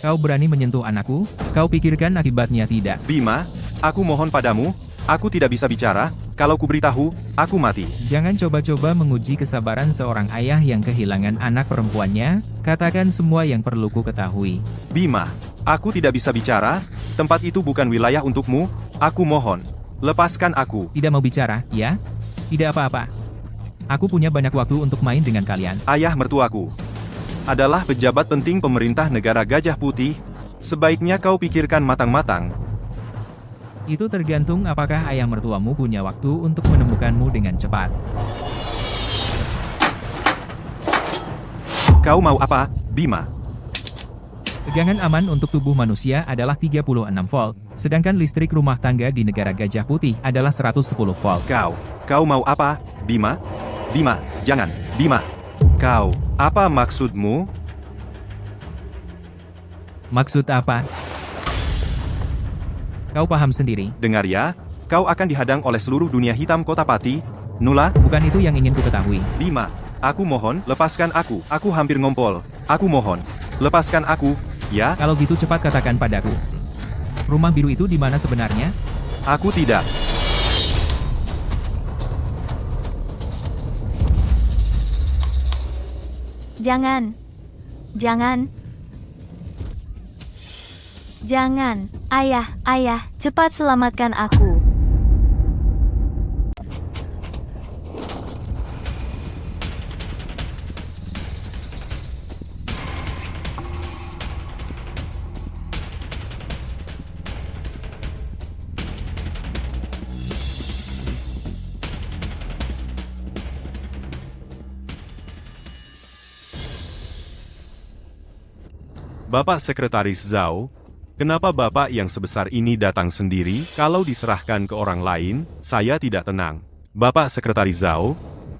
Kau berani menyentuh anakku? Kau pikirkan akibatnya tidak? Bima, aku mohon padamu, aku tidak bisa bicara, kalau kuberitahu, aku mati. Jangan coba-coba menguji kesabaran seorang ayah yang kehilangan anak perempuannya, katakan semua yang perlu ku ketahui. Bima, aku tidak bisa bicara, tempat itu bukan wilayah untukmu, aku mohon. Lepaskan aku. Tidak mau bicara, ya? Tidak apa-apa. Aku punya banyak waktu untuk main dengan kalian. Ayah mertuaku adalah pejabat penting pemerintah negara Gajah Putih, sebaiknya kau pikirkan matang-matang. Itu tergantung apakah ayah mertuamu punya waktu untuk menemukanmu dengan cepat. Kau mau apa, Bima? Tegangan aman untuk tubuh manusia adalah 36 volt, sedangkan listrik rumah tangga di negara Gajah Putih adalah 110 volt. Kau mau apa, Bima? Bima, jangan, Bima. Kau, apa maksudmu? Maksud apa? Kau paham sendiri. Dengar ya, kau akan dihadang oleh seluruh dunia hitam Kota Pati, Nula. Bukan itu yang ingin ku ketahui. Bima, aku mohon, lepaskan aku. Aku hampir ngompol. Aku mohon, lepaskan aku, ya? Kalau gitu cepat katakan padaku. Rumah biru itu di mana sebenarnya? Aku tidak. Jangan. Jangan. Jangan. Ayah, cepat selamatkan aku. Bapak Sekretaris Zhao, kenapa Bapak yang sebesar ini datang sendiri? Kalau diserahkan ke orang lain, saya tidak tenang. Bapak Sekretaris Zhao,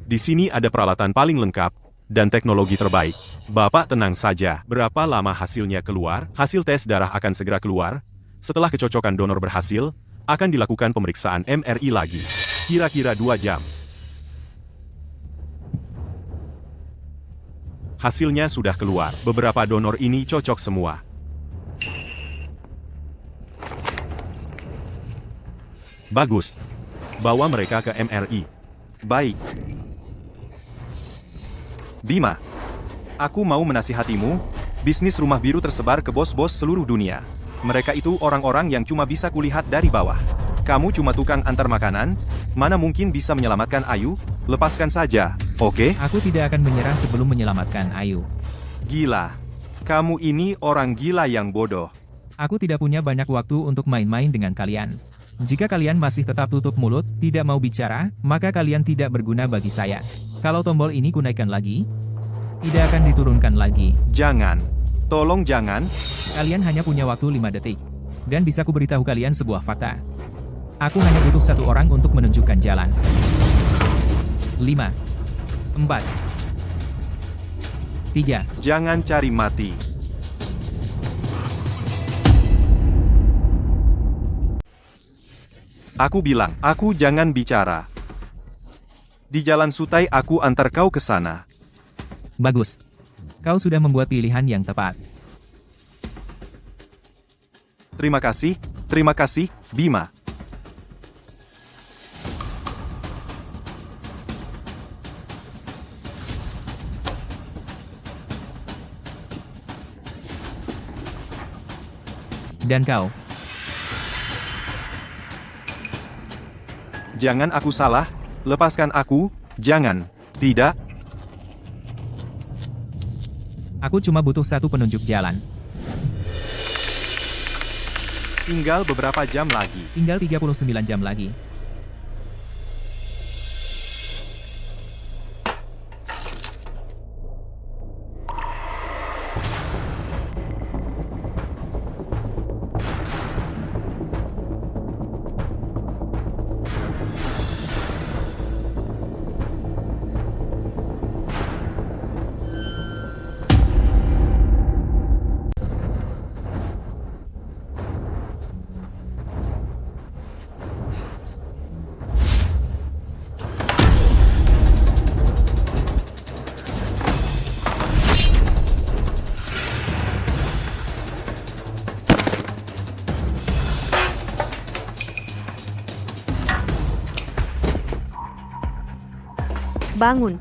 di sini ada peralatan paling lengkap dan teknologi terbaik. Bapak tenang saja. Berapa lama hasilnya keluar? Hasil tes darah akan segera keluar. Setelah kecocokan donor berhasil, akan dilakukan pemeriksaan MRI lagi. Kira-kira 2 jam. Hasilnya sudah keluar. Beberapa donor ini cocok semua. Bagus. Bawa mereka ke MRI. Baik. Bima, aku mau menasihatimu, bisnis rumah biru tersebar ke bos-bos seluruh dunia. Mereka itu orang-orang yang cuma bisa kulihat dari bawah. Kamu cuma tukang antar makanan, mana mungkin bisa menyelamatkan Ayu? Lepaskan saja, oke? Aku tidak akan menyerah sebelum menyelamatkan Ayu. Gila. Kamu ini orang gila yang bodoh. Aku tidak punya banyak waktu untuk main-main dengan kalian. Jika kalian masih tetap tutup mulut, tidak mau bicara, maka kalian tidak berguna bagi saya. Kalau tombol ini kunaikkan lagi, tidak akan diturunkan lagi. Jangan. Tolong jangan. Kalian hanya punya waktu 5 detik. Dan bisa kuberitahu kalian sebuah fakta. Aku hanya butuh 1 orang untuk menunjukkan jalan. 5, 4, 3. Jangan cari mati. Aku bilang, aku jangan bicara. Di jalan Sutai aku antar kau ke sana. Bagus. Kau sudah membuat pilihan yang tepat. Terima kasih, Bima. Dan kau. Jangan aku salah, lepaskan aku, jangan, tidak. Aku cuma butuh 1 penunjuk jalan. Tinggal beberapa jam lagi. Tinggal 39 jam lagi. Bangun.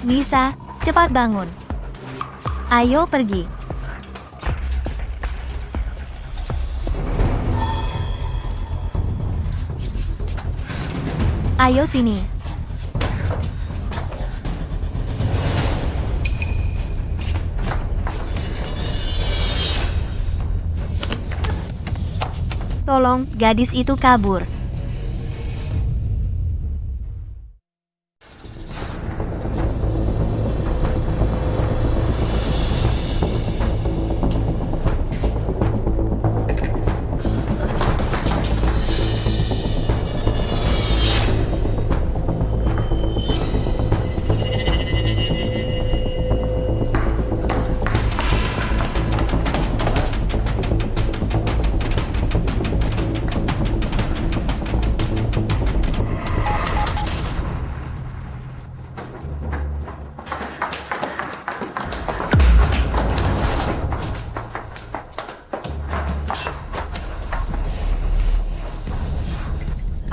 Nisa, cepat bangun. Ayo pergi. Ayo sini. Tolong, Gadis itu kabur.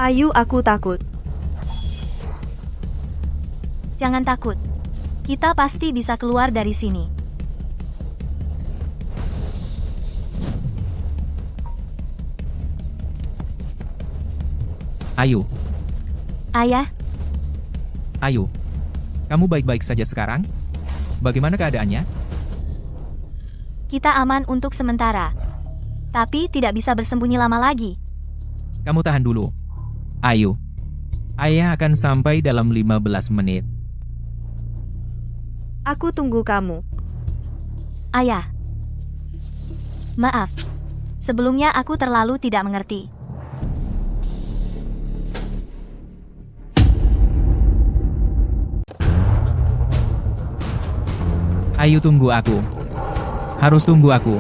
Ayu, aku takut. Jangan takut. Kita pasti bisa keluar dari sini. Ayu, Ayah, Ayu. Kamu baik-baik saja sekarang? Bagaimana keadaannya? kita aman untuk sementara. Tapi tidak bisa bersembunyi lama lagi. Kamu tahan dulu. Ayu. Ayah akan sampai dalam 15 menit. Aku tunggu kamu. Ayah. Maaf. Sebelumnya aku terlalu tidak mengerti. Ayu, tunggu aku. Harus tunggu aku.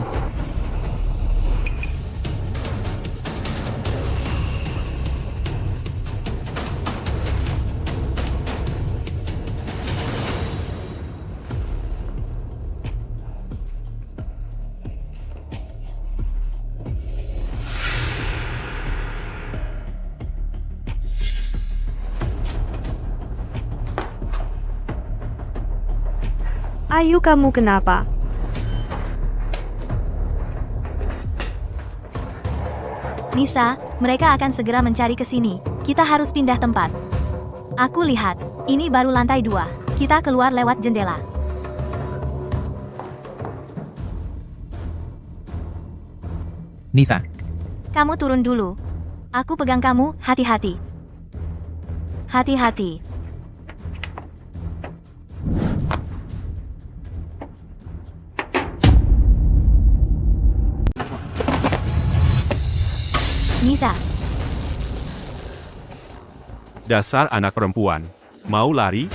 Ayu, kamu kenapa? Nisa, mereka akan segera mencari ke sini. Kita harus pindah tempat. Aku lihat, ini baru lantai 2. Kita keluar lewat jendela. Nisa, Kamu turun dulu. Aku pegang kamu, hati-hati. Hati-hati. Nisa, Dasar anak perempuan. Mau lari?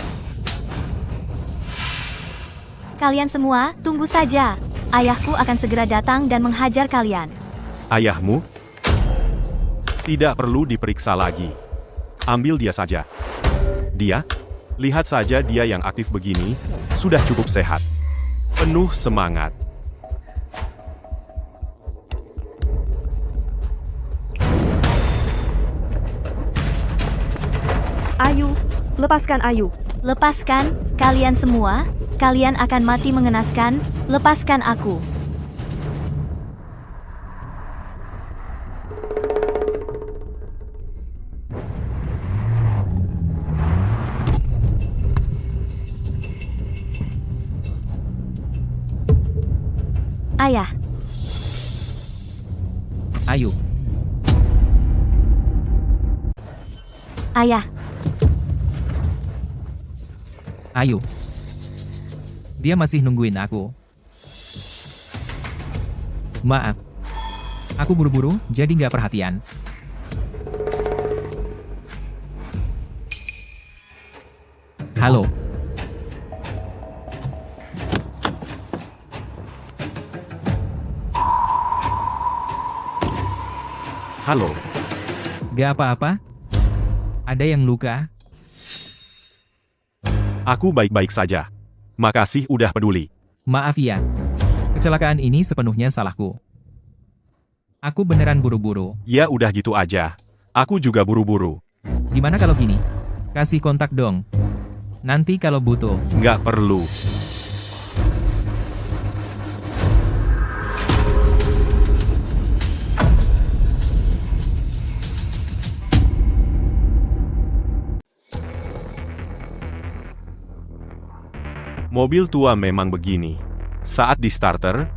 kalian semua, tunggu saja. Ayahku akan segera datang dan menghajar kalian. Ayahmu? Tidak perlu diperiksa lagi. Ambil dia saja. Dia? Lihat saja dia yang aktif begini, sudah cukup sehat. Penuh semangat. Ayu, lepaskan Ayu. Lepaskan, kalian semua. Kalian akan mati mengenaskan. Lepaskan aku. Ayah, Ayu. ayah, Ayu. Dia masih nungguin aku. Maaf. Aku buru-buru, jadi nggak perhatian. Halo. Halo. Gak apa-apa? Ada yang luka? Aku baik-baik saja. Makasih udah peduli. Maaf ya. Kecelakaan ini sepenuhnya salahku. Aku beneran buru-buru. Ya udah gitu aja. Aku juga buru-buru. Gimana kalau gini? Kasih kontak dong. Nanti kalau butuh. Nggak perlu. Mobil tua memang begini. Saat di starter,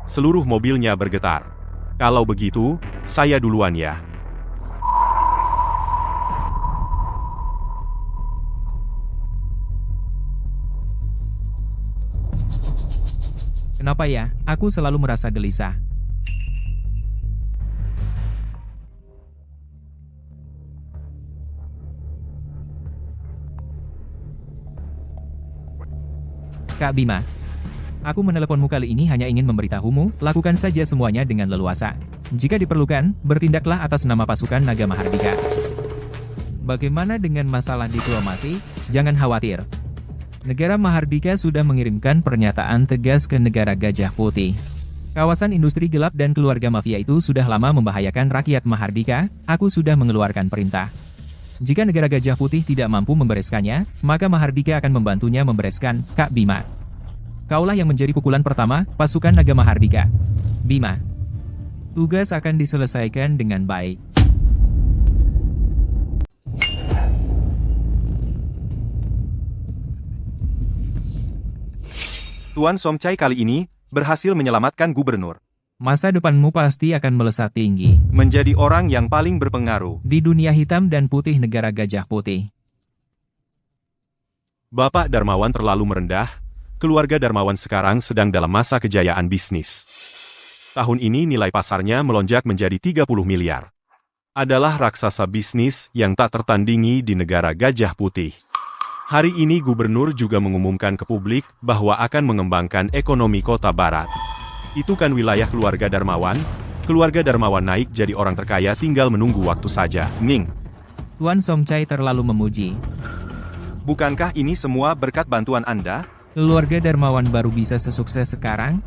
seluruh mobilnya bergetar. Kalau begitu, saya duluan ya. Kenapa ya? Aku selalu merasa gelisah. Kak Bima, aku meneleponmu kali ini hanya ingin memberitahumu, lakukan saja semuanya dengan leluasa. Jika diperlukan, bertindaklah atas nama pasukan Naga Mahardika. Bagaimana dengan masalah diplomatik? Jangan khawatir. Negara Mahardika sudah mengirimkan pernyataan tegas ke negara Gajah Putih. Kawasan industri gelap dan keluarga mafia itu sudah lama membahayakan rakyat Mahardika, aku sudah mengeluarkan perintah. Jika negara Gajah Putih tidak mampu membereskannya, maka Mahardika akan membantunya membereskan, Kak Bima. Kaulah yang menjadi pukulan pertama, pasukan Naga Mahardika. Bima. Tugas akan diselesaikan dengan baik. Tuan Somchai kali ini berhasil menyelamatkan gubernur. Masa depanmu pasti akan melesat tinggi. Menjadi orang yang paling berpengaruh. Di dunia hitam dan putih negara Gajah Putih. Bapak Darmawan terlalu merendah. Keluarga Darmawan sekarang sedang dalam masa kejayaan bisnis. Tahun ini nilai pasarnya melonjak menjadi 30 miliar. Adalah raksasa bisnis yang tak tertandingi di negara Gajah Putih. Hari ini gubernur juga mengumumkan ke publik bahwa akan mengembangkan ekonomi kota barat. Itu kan wilayah keluarga Darmawan. Keluarga Darmawan naik jadi orang terkaya tinggal menunggu waktu saja. Ning. Tuan Somchai terlalu memuji. Bukankah ini semua berkat bantuan Anda? Keluarga Darmawan baru bisa sesukses sekarang?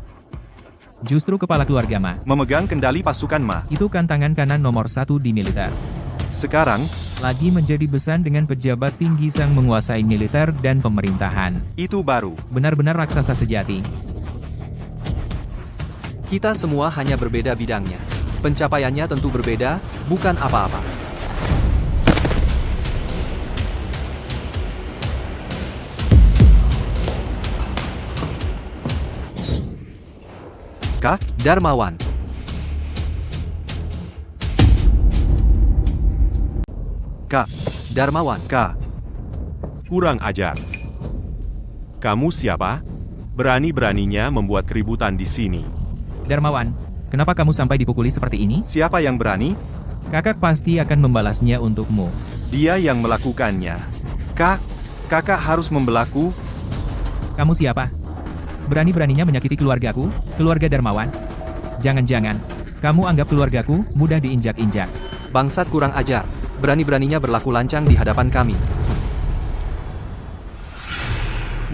Justru kepala keluarga Ma. Memegang kendali pasukan Ma. Itu kan tangan kanan nomor 1 di militer. Sekarang, Lagi menjadi besan dengan pejabat tinggi sang menguasai militer dan pemerintahan. itu baru. Benar-benar raksasa sejati. Kita semua hanya berbeda bidangnya. Pencapaiannya tentu berbeda, bukan apa-apa. Kak, Darmawan. Kak, Darmawan. Kak. Kurang ajar. Kamu siapa? Berani-beraninya membuat keributan di sini. Darmawan, kenapa kamu sampai dipukuli seperti ini? Siapa yang berani? Kakak pasti akan membalasnya untukmu. Dia yang melakukannya. Kak, kakak harus membelaku. Kamu siapa? Berani-beraninya menyakiti keluargaku, keluarga Darmawan? Jangan-jangan, kamu anggap keluargaku mudah diinjak-injak. Bangsat kurang ajar. Berani-beraninya berlaku lancang di hadapan kami.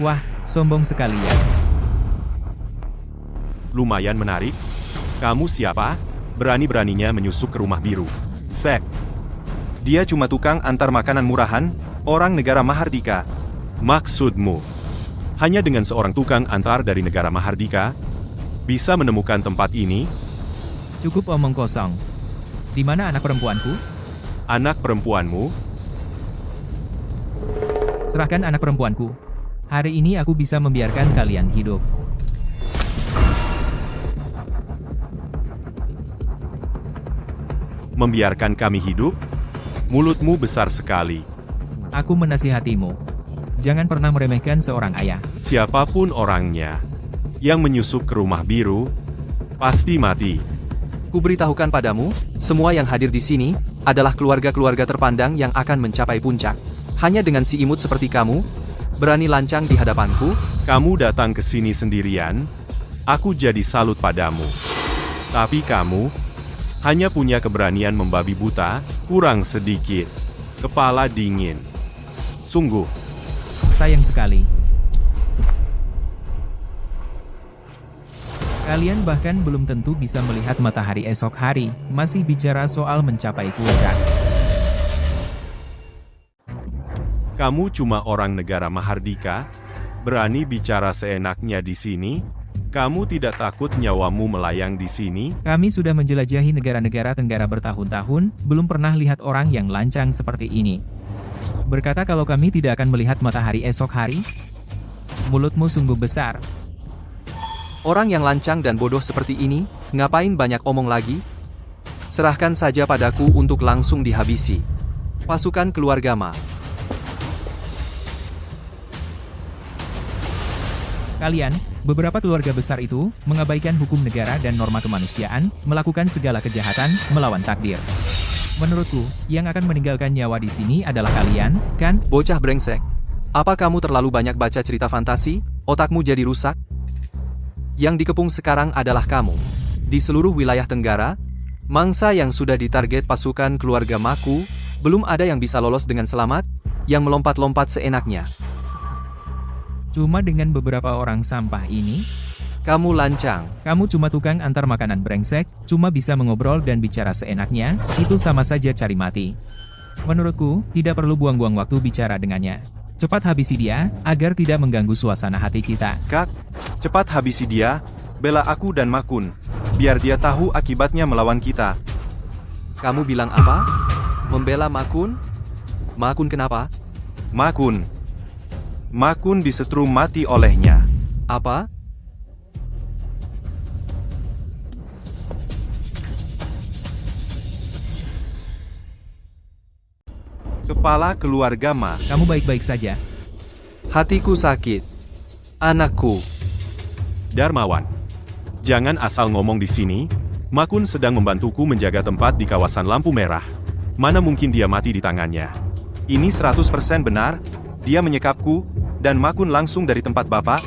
Wah, sombong sekali ya. Lumayan menarik. Kamu siapa? Berani-beraninya menyusup ke rumah biru. Sek. Dia cuma tukang antar makanan murahan, orang negara Mahardika. Maksudmu, hanya dengan seorang tukang antar dari negara Mahardika, bisa menemukan tempat ini? Cukup omong kosong. Di mana anak perempuanku? Anak perempuanmu? Serahkan anak perempuanku. Hari ini aku bisa membiarkan kalian hidup. Membiarkan kami hidup? Mulutmu besar sekali. Aku menasihatimu. Jangan pernah meremehkan seorang ayah. Siapapun orangnya yang menyusup ke rumah biru, pasti mati. Kuberitahukan padamu, semua yang hadir di sini adalah keluarga-keluarga terpandang yang akan mencapai puncak. Hanya dengan si imut seperti kamu, berani lancang di hadapanku. Kamu datang ke sini sendirian, aku jadi salut padamu. Tapi kamu hanya punya keberanian membabi buta, kurang sedikit. Kepala dingin. Sungguh. Sayang sekali. Kalian bahkan belum tentu bisa melihat matahari esok hari, masih bicara soal mencapai puncak. Kamu cuma orang negara Mahardika? Berani bicara seenaknya di sini? Kamu tidak takut nyawamu melayang di sini? Kami sudah menjelajahi negara-negara Tenggara bertahun-tahun, belum pernah lihat orang yang lancang seperti ini. Berkata kalau kami tidak akan melihat matahari esok hari? Mulutmu sungguh besar. Orang yang lancang dan bodoh seperti ini, ngapain banyak omong lagi? Serahkan saja padaku untuk langsung dihabisi. Pasukan keluarga Ma. Kalian, beberapa keluarga besar itu, mengabaikan hukum negara dan norma kemanusiaan, melakukan segala kejahatan, melawan takdir. Menurutku, yang akan meninggalkan nyawa di sini adalah kalian, kan? Bocah brengsek. Apa kamu terlalu banyak baca cerita fantasi? Otakmu jadi rusak? Yang dikepung sekarang adalah kamu. Di seluruh wilayah Tenggara, mangsa yang sudah ditarget pasukan keluarga Maku, belum ada yang bisa lolos dengan selamat, yang melompat-lompat seenaknya. Cuma dengan beberapa orang sampah ini, Kamu lancang. kamu cuma tukang antar makanan brengsek, cuma bisa mengobrol dan bicara seenaknya, itu sama saja cari mati. Menurutku, tidak perlu buang-buang waktu bicara dengannya. Cepat habisi dia, agar tidak mengganggu suasana hati kita. Kak, cepat habisi dia, bela aku dan Makun. Biar dia tahu akibatnya melawan kita. Kamu bilang apa? Membela Makun? Makun kenapa? Makun. Makun disetrum mati olehnya. Apa? Kepala keluarga Ma. Kamu baik-baik saja. Hatiku sakit. Anakku. Darmawan. Jangan asal ngomong di sini. Makun sedang membantuku menjaga tempat di kawasan lampu merah. Mana mungkin dia mati di tangannya. Ini 100% benar. Dia menyekapku, dan Makun langsung dari tempat Bapak.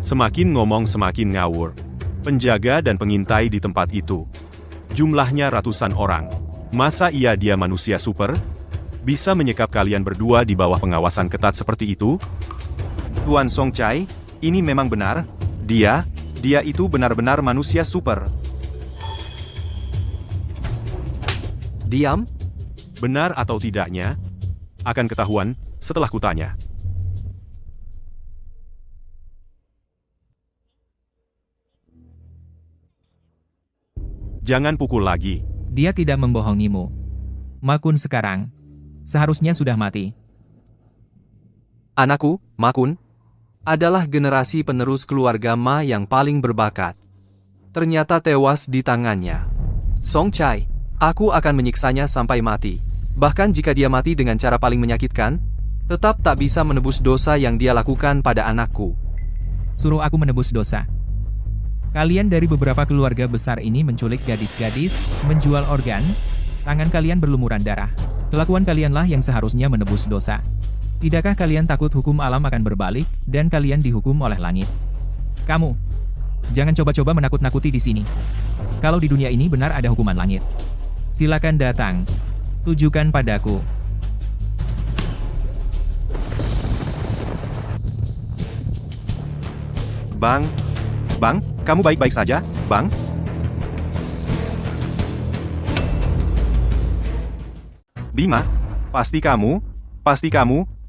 Semakin ngomong semakin ngawur. Penjaga dan pengintai di tempat itu. Jumlahnya ratusan orang. Masa iya dia manusia super? Bisa menyekap kalian berdua di bawah pengawasan ketat seperti itu? Tuan Song Chai, ini memang benar. Dia itu benar-benar manusia super. Diam? Benar atau tidaknya? Akan ketahuan setelah kutanya. Jangan pukul lagi. Dia tidak membohongimu. Makun sekarang seharusnya sudah mati. Anakku, Makun, adalah generasi penerus keluarga Ma yang paling berbakat. Ternyata tewas di tangannya. Song Chai, aku akan menyiksanya sampai mati. Bahkan jika dia mati dengan cara paling menyakitkan, tetap tak bisa menebus dosa yang dia lakukan pada anakku. Suruh aku menebus dosa. Kalian dari beberapa keluarga besar ini menculik gadis-gadis, menjual organ, tangan kalian berlumuran darah. Kelakuan kalianlah yang seharusnya menebus dosa. Tidakkah kalian takut hukum alam akan berbalik, dan kalian dihukum oleh langit? Kamu, jangan coba-coba menakut-nakuti di sini. Kalau di dunia ini benar ada hukuman langit, silakan datang. Tujukan padaku. Bang, kamu baik-baik saja, Bang? Bima, pasti kamu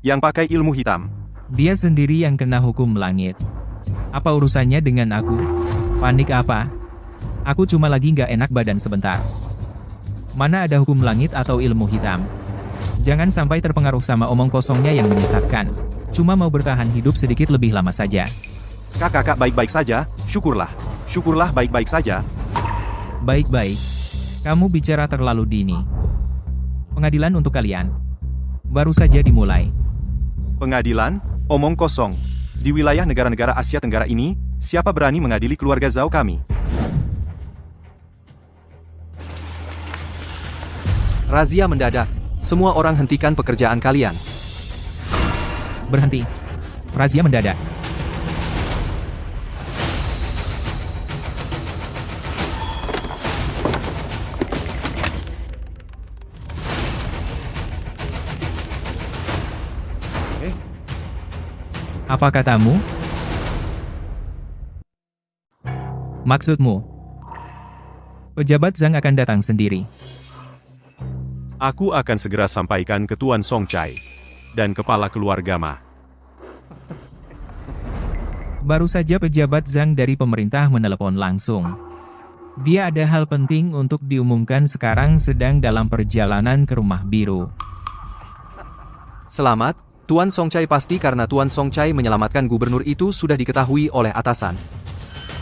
yang pakai ilmu hitam. Dia sendiri yang kena hukum langit. Apa urusannya dengan aku? Panik apa? Aku cuma lagi nggak enak badan sebentar. Mana ada hukum langit atau ilmu hitam? Jangan sampai terpengaruh sama omong kosongnya yang menyesatkan. Cuma mau bertahan hidup sedikit lebih lama saja. Kakak baik-baik saja, syukurlah baik-baik saja. Baik-baik. Kamu bicara terlalu dini. Pengadilan untuk kalian baru saja dimulai. Pengadilan, omong kosong. Di wilayah negara-negara Asia Tenggara ini, siapa berani mengadili keluarga Zhao kami? Razia mendadak. Semua orang hentikan pekerjaan kalian. Berhenti. Razia mendadak. Apa katamu? Maksudmu? Pejabat Zhang akan datang sendiri. Aku akan segera sampaikan ke Tuan Songchai dan kepala keluarga Ma. Baru saja pejabat Zhang dari pemerintah menelepon langsung. Dia ada hal penting untuk diumumkan sekarang sedang dalam perjalanan ke Rumah Biru. Selamat, Tuan Songchai pasti karena Tuan Songchai menyelamatkan gubernur itu sudah diketahui oleh atasan.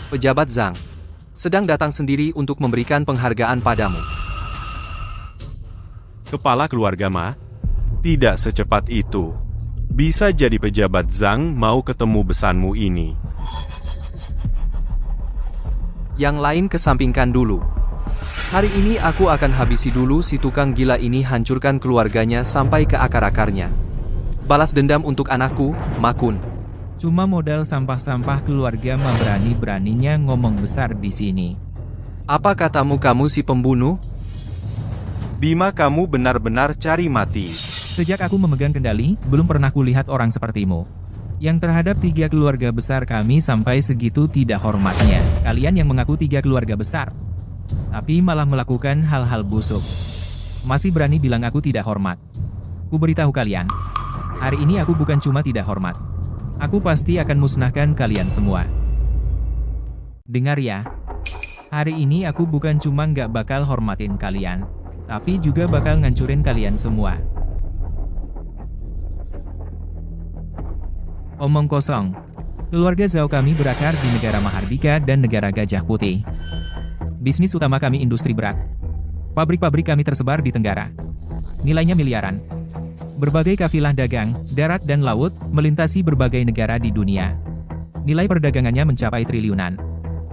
Pejabat Zhang sedang datang sendiri untuk memberikan penghargaan padamu. Kepala keluarga Ma? Tidak secepat itu. Bisa jadi pejabat Zhang mau ketemu besanmu ini. Yang lain kesampingkan dulu. Hari ini aku akan habisi dulu si tukang gila ini, hancurkan keluarganya sampai ke akar-akarnya. Balas dendam untuk anakku, Ma Kun. Cuma modal sampah-sampah keluarga Ma berani-beraninya ngomong besar di sini. Apa katamu kamu si pembunuh? Bima, kamu benar-benar cari mati. Sejak aku memegang kendali, belum pernah kulihat orang sepertimu. Yang terhadap 3 keluarga besar kami sampai segitu tidak hormatnya. Kalian yang mengaku 3 keluarga besar, tapi malah melakukan hal-hal busuk. Masih berani bilang aku tidak hormat. Ku beritahu kalian, hari ini aku bukan cuma tidak hormat. Aku pasti akan musnahkan kalian semua. Dengar ya, hari ini aku bukan cuma nggak bakal hormatin kalian, tapi juga bakal ngancurin kalian semua. Omong kosong. Keluarga Zhao kami berakar di negara Mahardika dan negara Gajah Putih. Bisnis utama kami industri berat. Pabrik-pabrik kami tersebar di Tenggara. Nilainya miliaran. Berbagai kafilah dagang, darat dan laut, melintasi berbagai negara di dunia. Nilai perdagangannya mencapai triliunan.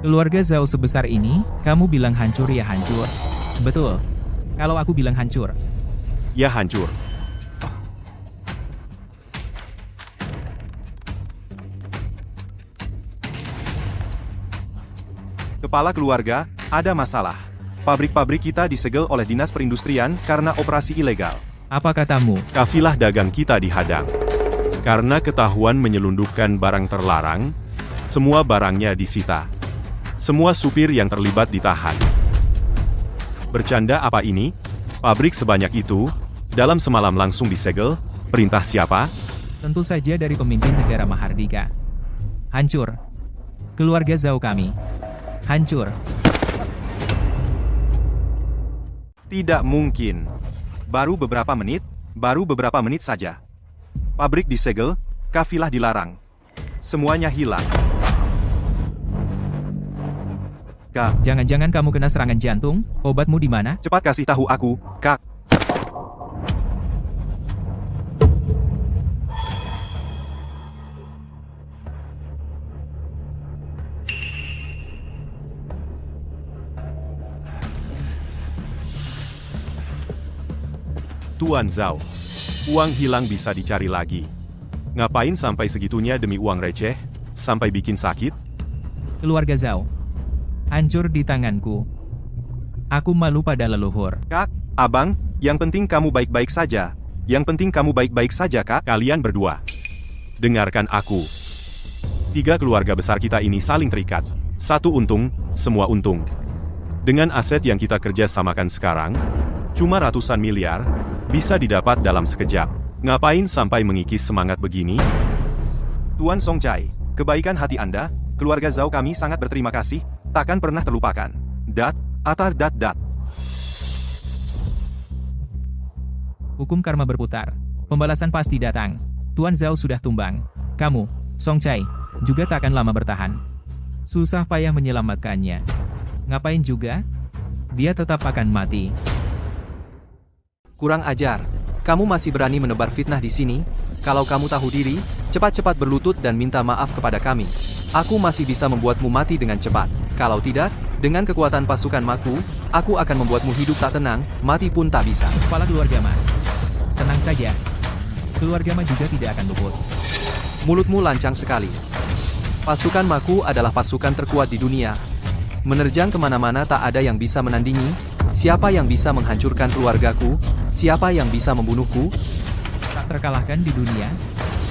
Keluarga Zhao sebesar ini, kamu bilang hancur ya hancur. Betul. Kalau aku bilang hancur, Ya hancur. Kepala keluarga, ada masalah. Pabrik-pabrik kita disegel oleh Dinas Perindustrian karena operasi ilegal. apa katamu? Kafilah dagang kita dihadang. Karena ketahuan menyelundupkan barang terlarang, semua barangnya disita. Semua supir yang terlibat ditahan. Bercanda apa ini? Pabrik sebanyak itu, dalam semalam langsung disegel. Perintah siapa? Tentu saja dari pemimpin negara Mahardika. Hancur. Keluarga Zhao kami. Hancur. Tidak mungkin. Baru beberapa menit saja. Pabrik disegel, kafilah dilarang. Semuanya hilang. Kak, Jangan-jangan kamu kena serangan jantung? Obatmu di mana? cepat kasih tahu aku, Kak. Tuan Zhao, uang hilang bisa dicari lagi. Ngapain sampai segitunya demi uang receh, sampai bikin sakit? Keluarga Zhao. Hancur di tanganku. Aku malu pada leluhur. Kak, abang, yang penting kamu baik-baik saja. Yang penting kamu baik-baik saja, Kak. Kalian berdua, dengarkan aku. 3 keluarga besar kita ini saling terikat. Satu untung, semua untung. Dengan aset yang kita kerjasamakan sekarang, cuma ratusan miliar, bisa didapat dalam sekejap. Ngapain sampai mengikis semangat begini? Tuan Songchai, kebaikan hati Anda, keluarga Zhao kami sangat berterima kasih, takkan pernah terlupakan. Dat. Hukum karma berputar. Pembalasan pasti datang. Tuan Zhao sudah tumbang. Kamu, Songchai, juga tak akan lama bertahan. Susah payah menyelamatkannya. Ngapain juga? Dia tetap akan mati. Kurang ajar. Kamu masih berani menebar fitnah di sini? Kalau kamu tahu diri, cepat-cepat berlutut dan minta maaf kepada kami. Aku masih bisa membuatmu mati dengan cepat. Kalau tidak, dengan kekuatan pasukan Maku, aku akan membuatmu hidup tak tenang, mati pun tak bisa. Kepala keluarga Ma. Tenang saja. Keluarga Ma juga tidak akan luput. Mulutmu lancang sekali. Pasukan Maku adalah pasukan terkuat di dunia. Menerjang kemana-mana tak ada yang bisa menandingi. Siapa yang bisa menghancurkan keluargaku? Siapa yang bisa membunuhku? Tak terkalahkan di dunia.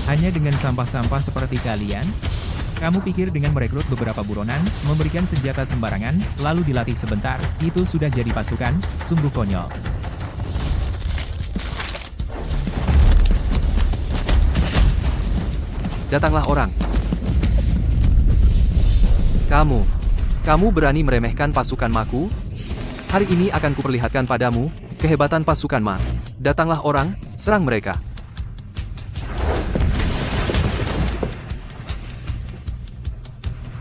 Hanya dengan sampah-sampah seperti kalian. Kamu pikir dengan merekrut beberapa buronan, memberikan senjata sembarangan, lalu dilatih sebentar, itu sudah jadi pasukan? Sungguh konyol. Datanglah orang. Kamu berani meremehkan pasukan Maku? Hari ini akan kuperlihatkan padamu, kehebatan pasukan Ma. Datanglah orang, serang mereka.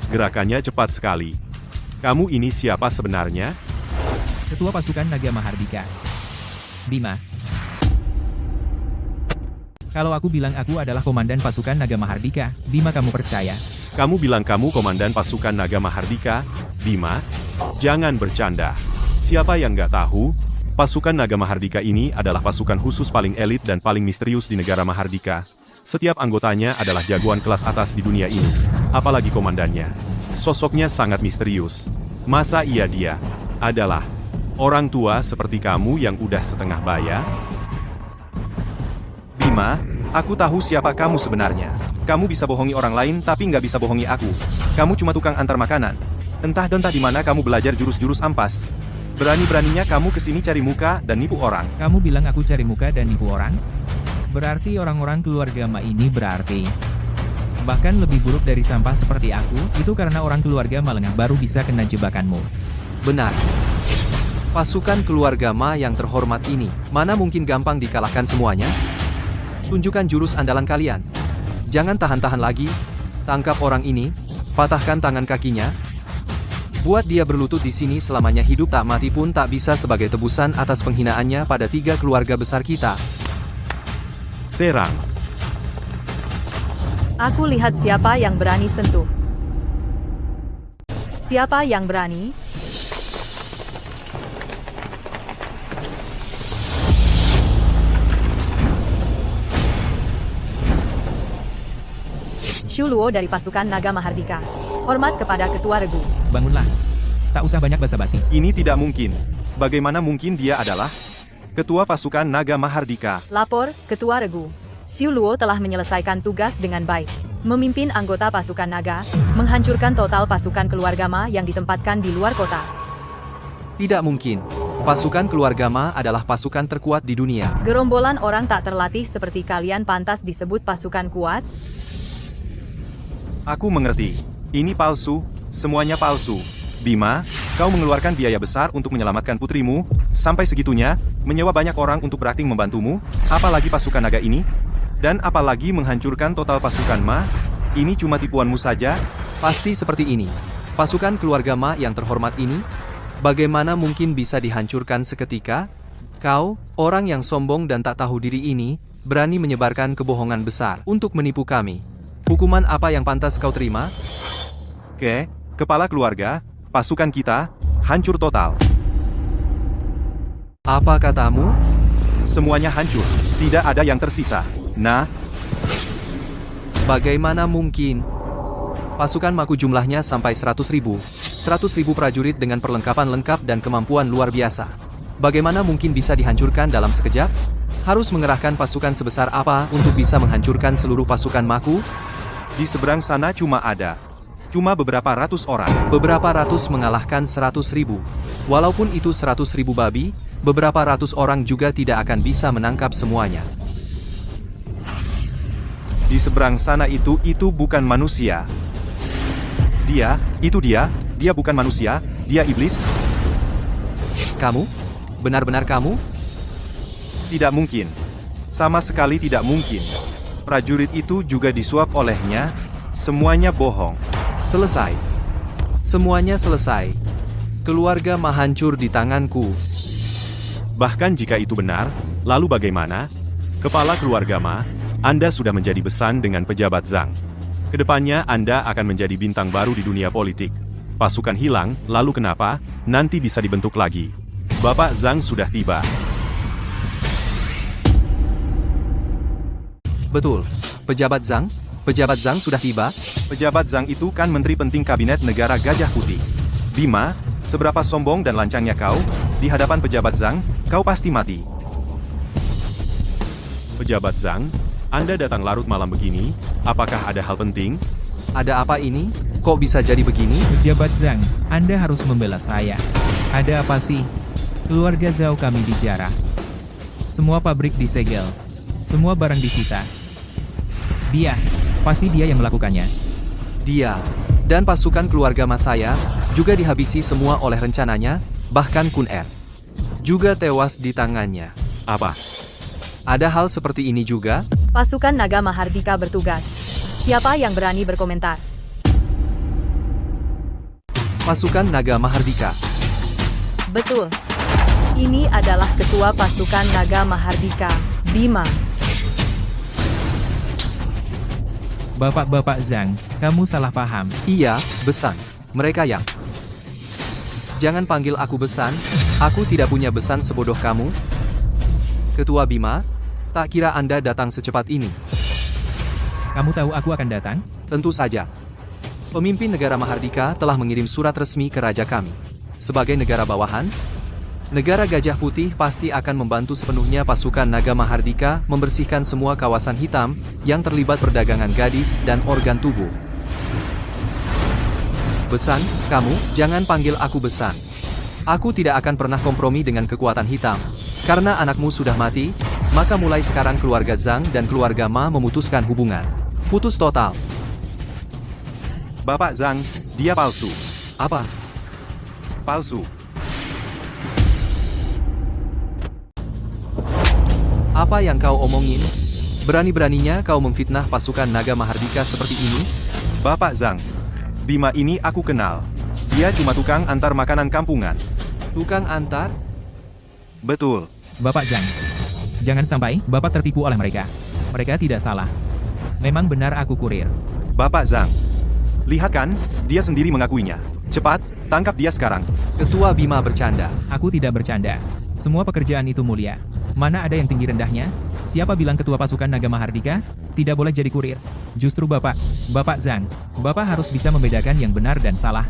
Gerakannya cepat sekali. Kamu ini siapa sebenarnya? Ketua pasukan Naga Mahardika. Bima. Kalau aku bilang aku adalah komandan pasukan Naga Mahardika, Bima kamu percaya? Kamu bilang kamu komandan pasukan Naga Mahardika, Bima? Jangan bercanda. Siapa yang nggak tahu? Pasukan Naga Mahardika ini adalah pasukan khusus paling elit dan paling misterius di negara Mahardika. Setiap anggotanya adalah jagoan kelas atas di dunia ini. Apalagi komandannya. Sosoknya sangat misterius. Masa iya dia adalah orang tua seperti kamu yang udah setengah baya? Bima, aku tahu siapa kamu sebenarnya. Kamu bisa bohongi orang lain tapi nggak bisa bohongi aku. Kamu cuma tukang antar makanan. Entah di mana kamu belajar jurus-jurus ampas. Berani-beraninya kamu kesini cari muka dan nipu orang. Kamu bilang aku cari muka dan nipu orang? Berarti orang-orang keluarga Ma ini berarti bahkan lebih buruk dari sampah seperti aku, itu karena orang keluarga Ma lengah baru bisa kena jebakanmu. Benar. Pasukan keluarga Ma yang terhormat ini, mana mungkin gampang dikalahkan semuanya? Tunjukkan jurus andalan kalian. Jangan tahan-tahan lagi. Tangkap orang ini, patahkan tangan kakinya. Buat dia berlutut di sini selamanya hidup, tak mati pun tak bisa sebagai tebusan atas penghinaannya pada 3 keluarga besar kita. Serang. Aku lihat siapa yang berani sentuh. Siapa yang berani? Xu Luo dari pasukan Naga Mahardika. Hormat kepada Ketua Regu. Bangunlah. Tak usah banyak basa-basi. Ini tidak mungkin. Bagaimana mungkin dia adalah ketua pasukan Naga Mahardika? Lapor, Ketua Regu. Xu Luo telah menyelesaikan tugas dengan baik. Memimpin anggota pasukan naga, menghancurkan total pasukan keluarga Ma yang ditempatkan di luar kota. Tidak mungkin. Pasukan keluarga Ma adalah pasukan terkuat di dunia. Gerombolan orang tak terlatih seperti kalian pantas disebut pasukan kuat? Aku mengerti. Ini palsu, semuanya palsu. Bima, kau mengeluarkan biaya besar untuk menyelamatkan putrimu, sampai segitunya, menyewa banyak orang untuk berakting membantumu, apalagi pasukan naga ini, dan apalagi menghancurkan total pasukan Ma, ini cuma tipuanmu saja. Pasti seperti ini. Pasukan keluarga Ma yang terhormat ini, bagaimana mungkin bisa dihancurkan seketika? Kau, orang yang sombong dan tak tahu diri ini, berani menyebarkan kebohongan besar untuk menipu kami. Hukuman apa yang pantas kau terima? Kepala keluarga, pasukan kita, hancur total. Apa katamu? Semuanya hancur, tidak ada yang tersisa. Nah, bagaimana mungkin? Pasukan Maku jumlahnya sampai 100.000. 100.000 prajurit dengan perlengkapan lengkap dan kemampuan luar biasa. Bagaimana mungkin bisa dihancurkan dalam sekejap? Harus mengerahkan pasukan sebesar apa untuk bisa menghancurkan seluruh pasukan Maku? Di seberang sana cuma beberapa ratus orang. Beberapa ratus mengalahkan 100.000. Walaupun itu 100.000 babi, beberapa ratus orang juga tidak akan bisa menangkap semuanya. Di seberang sana itu bukan manusia. Dia bukan manusia, dia iblis. Kamu? Benar-benar kamu? Tidak mungkin. Sama sekali tidak mungkin. Prajurit itu juga disuap olehnya. Semuanya bohong. Selesai. Semuanya selesai. Keluarga Ma hancur di tanganku. Bahkan jika itu benar, lalu bagaimana? Kepala keluarga Ma, Anda sudah menjadi besan dengan pejabat Zhang. Kedepannya Anda akan menjadi bintang baru di dunia politik. Pasukan hilang, lalu kenapa? Nanti bisa dibentuk lagi. Bapak Zhang sudah tiba. Betul. Pejabat Zhang sudah tiba. Pejabat Zhang itu kan menteri penting kabinet negara Gajah Putih. Bima, seberapa sombong dan lancangnya kau, di hadapan pejabat Zhang, kau pasti mati. Pejabat Zhang, Anda datang larut malam begini, apakah ada hal penting? Ada apa ini? Kok bisa jadi begini? Pejabat Zhang, Anda harus membela saya. Ada apa sih? Keluarga Zhao kami dijarah. Semua pabrik disegel. Semua barang disita. Dia, pasti dia yang melakukannya. Dia dan pasukan keluarga mas saya juga dihabisi semua oleh rencananya, bahkan Kun Er juga tewas di tangannya. Apa? Ada hal seperti ini juga? Pasukan naga Mahardika bertugas. Siapa yang berani berkomentar? Pasukan naga Mahardika. Betul. Ini adalah ketua pasukan naga Mahardika, Bima. Bapak-bapak Zhang, kamu salah paham. Iya, Besan. Mereka yang... Jangan panggil aku Besan, aku tidak punya besan sebodoh kamu. Ketua Bima, tak kira Anda datang secepat ini. Kamu tahu aku akan datang? Tentu saja. Pemimpin negara Mahardika telah mengirim surat resmi ke raja kami. Sebagai negara bawahan, negara Gajah Putih pasti akan membantu sepenuhnya pasukan naga Mahardika membersihkan semua kawasan hitam yang terlibat perdagangan gadis dan organ tubuh. Besan, kamu, jangan panggil aku Besan. Aku tidak akan pernah kompromi dengan kekuatan hitam. Karena anakmu sudah mati, maka mulai sekarang keluarga Zhang dan keluarga Ma memutuskan hubungan. Putus total. Bapak Zhang, dia palsu. Apa? Palsu. Apa yang kau omongin? Berani-beraninya kau memfitnah pasukan naga Mahardika seperti ini? Bapak Zhang, Bima ini aku kenal. Dia cuma tukang antar makanan kampungan. Tukang antar? Betul. Bapak Zhang, jangan sampai Bapak tertipu oleh mereka. Mereka tidak salah. Memang benar aku kurir. Bapak Zhang, lihat kan, dia sendiri mengakuinya. Cepat, tangkap dia sekarang. Ketua Bima bercanda. Aku tidak bercanda. Semua pekerjaan itu mulia. Mana ada yang tinggi rendahnya? Siapa bilang ketua pasukan naga Mahardika tidak boleh jadi kurir? Justru Bapak Zhang, Bapak harus bisa membedakan yang benar dan salah.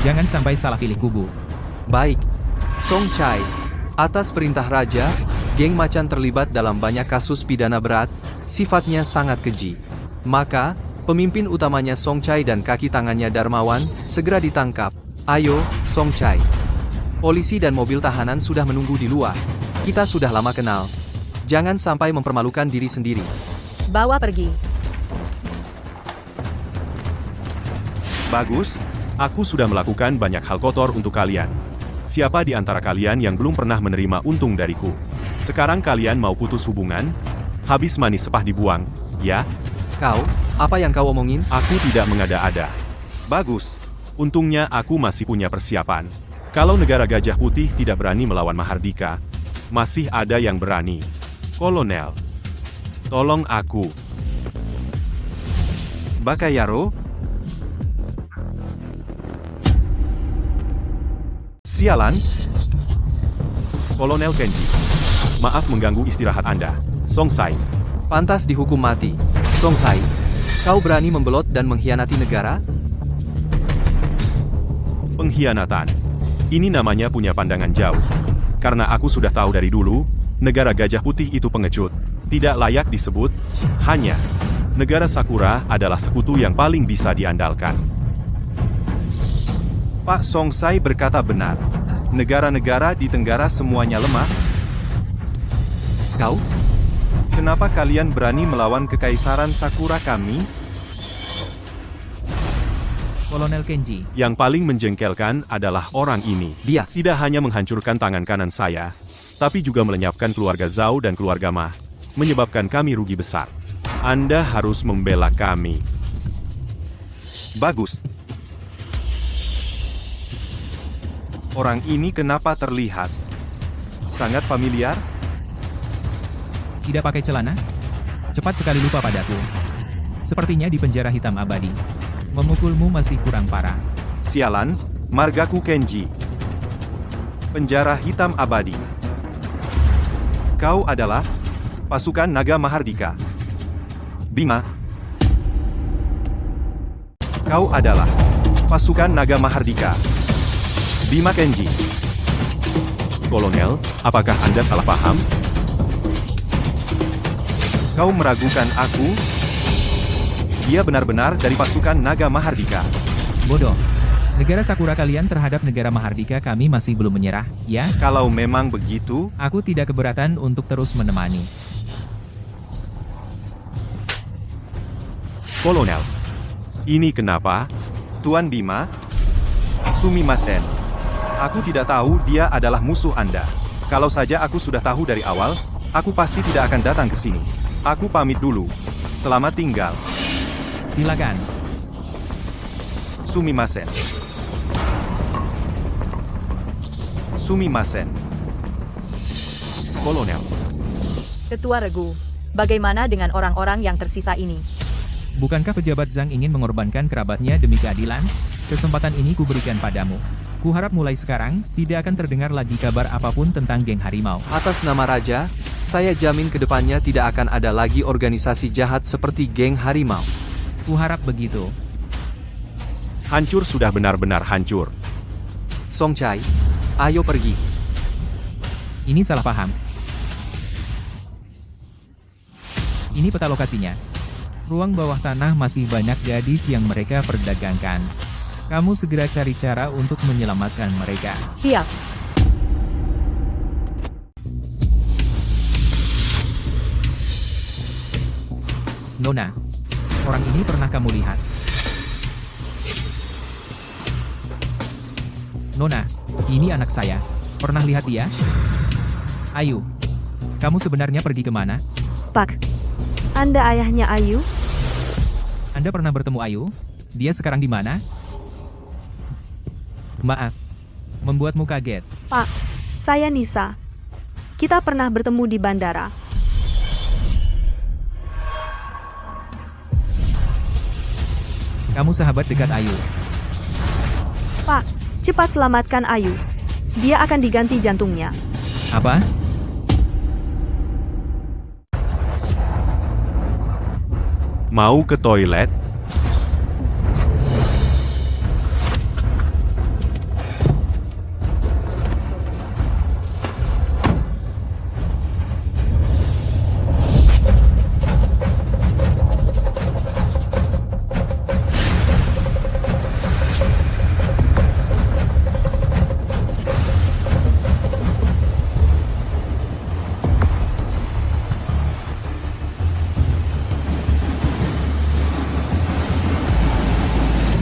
Jangan sampai salah pilih kubu. Baik. Song Chai. Atas perintah raja, geng macan terlibat dalam banyak kasus pidana berat, sifatnya sangat keji. Maka, pemimpin utamanya Song Chai dan kaki tangannya Darmawan, segera ditangkap. Ayo, Song Chai. Polisi dan mobil tahanan sudah menunggu di luar. Kita sudah lama kenal. Jangan sampai mempermalukan diri sendiri. Bawa pergi. Bagus, aku sudah melakukan banyak hal kotor untuk kalian. Siapa di antara kalian yang belum pernah menerima untung dariku? Sekarang kalian mau putus hubungan? Habis manis sepah dibuang, ya? Kau, apa yang kau omongin? Aku tidak mengada-ada. Bagus. Untungnya aku masih punya persiapan. Kalau negara Gajah Putih tidak berani melawan Mahardika, masih ada yang berani. Kolonel, tolong aku. Bakayaro? Sialan? Kolonel Kenji, maaf mengganggu istirahat Anda. Song Sai. Pantas dihukum mati. Song Sai, kau berani membelot dan mengkhianati negara? Pengkhianatan. Ini namanya punya pandangan jauh. Karena aku sudah tahu dari dulu, negara Gajah Putih itu pengecut. Tidak layak disebut. Hanya, negara Sakura adalah sekutu yang paling bisa diandalkan. Pak Song Sai berkata benar. Negara-negara di Tenggara semuanya lemah. Kau? Kenapa kalian berani melawan kekaisaran Sakura kami? Kolonel Kenji, Yang paling menjengkelkan adalah orang ini. Dia. Tidak hanya menghancurkan tangan kanan saya, tapi juga melenyapkan keluarga Zhao dan keluarga Ma, menyebabkan kami rugi besar. Anda harus membela kami. Bagus. Orang ini kenapa terlihat sangat familiar? tidak pakai celana? Cepat sekali lupa padaku. Sepertinya di penjara hitam abadi. Memukulmu masih kurang parah. Sialan, margaku Kenji. Penjara hitam abadi. Kau adalah pasukan naga Mahardika. Bima. Kau adalah pasukan naga Mahardika. Bima Kenji. Kolonel, apakah Anda salah paham? Kau meragukan aku? Dia benar-benar dari pasukan Naga Mahardika. Bodoh. Negara Sakura kalian terhadap negara Mahardika kami masih belum menyerah, ya? Kalau memang begitu, Aku tidak keberatan untuk terus menemani. Kolonel. Ini kenapa? Tuan Bima? Sumimasen. Aku tidak tahu dia adalah musuh Anda. Kalau saja aku sudah tahu dari awal, aku pasti tidak akan datang ke sini. Aku pamit dulu. Selamat tinggal. Silakan. Sumimasen. Sumimasen. Kolonel. Ketua Regu, bagaimana dengan orang-orang yang tersisa ini? Bukankah pejabat Zhang ingin mengorbankan kerabatnya demi keadilan? Kesempatan ini kuberikan padamu. Kuharap mulai sekarang, tidak akan terdengar lagi kabar apapun tentang geng harimau. Atas nama Raja, saya jamin kedepannya tidak akan ada lagi organisasi jahat seperti geng harimau. Kuharap begitu. Hancur sudah benar-benar hancur. Song Chai, ayo pergi. Ini salah paham. Ini peta lokasinya. Ruang bawah tanah masih banyak gadis yang mereka perdagangkan. Kamu segera cari cara untuk menyelamatkan mereka. Siap. Nona, orang ini pernah kamu lihat? Nona, ini anak saya. Pernah lihat dia? Ayu, kamu sebenarnya pergi kemana? Pak, Anda ayahnya Ayu? Anda pernah bertemu Ayu? Dia sekarang di mana? Maaf, membuatmu kaget. Pak, saya Nisa. Kita pernah bertemu di bandara. Kamu sahabat dekat Ayu. Pak, cepat selamatkan Ayu. Dia akan diganti jantungnya. Apa? Mau ke toilet?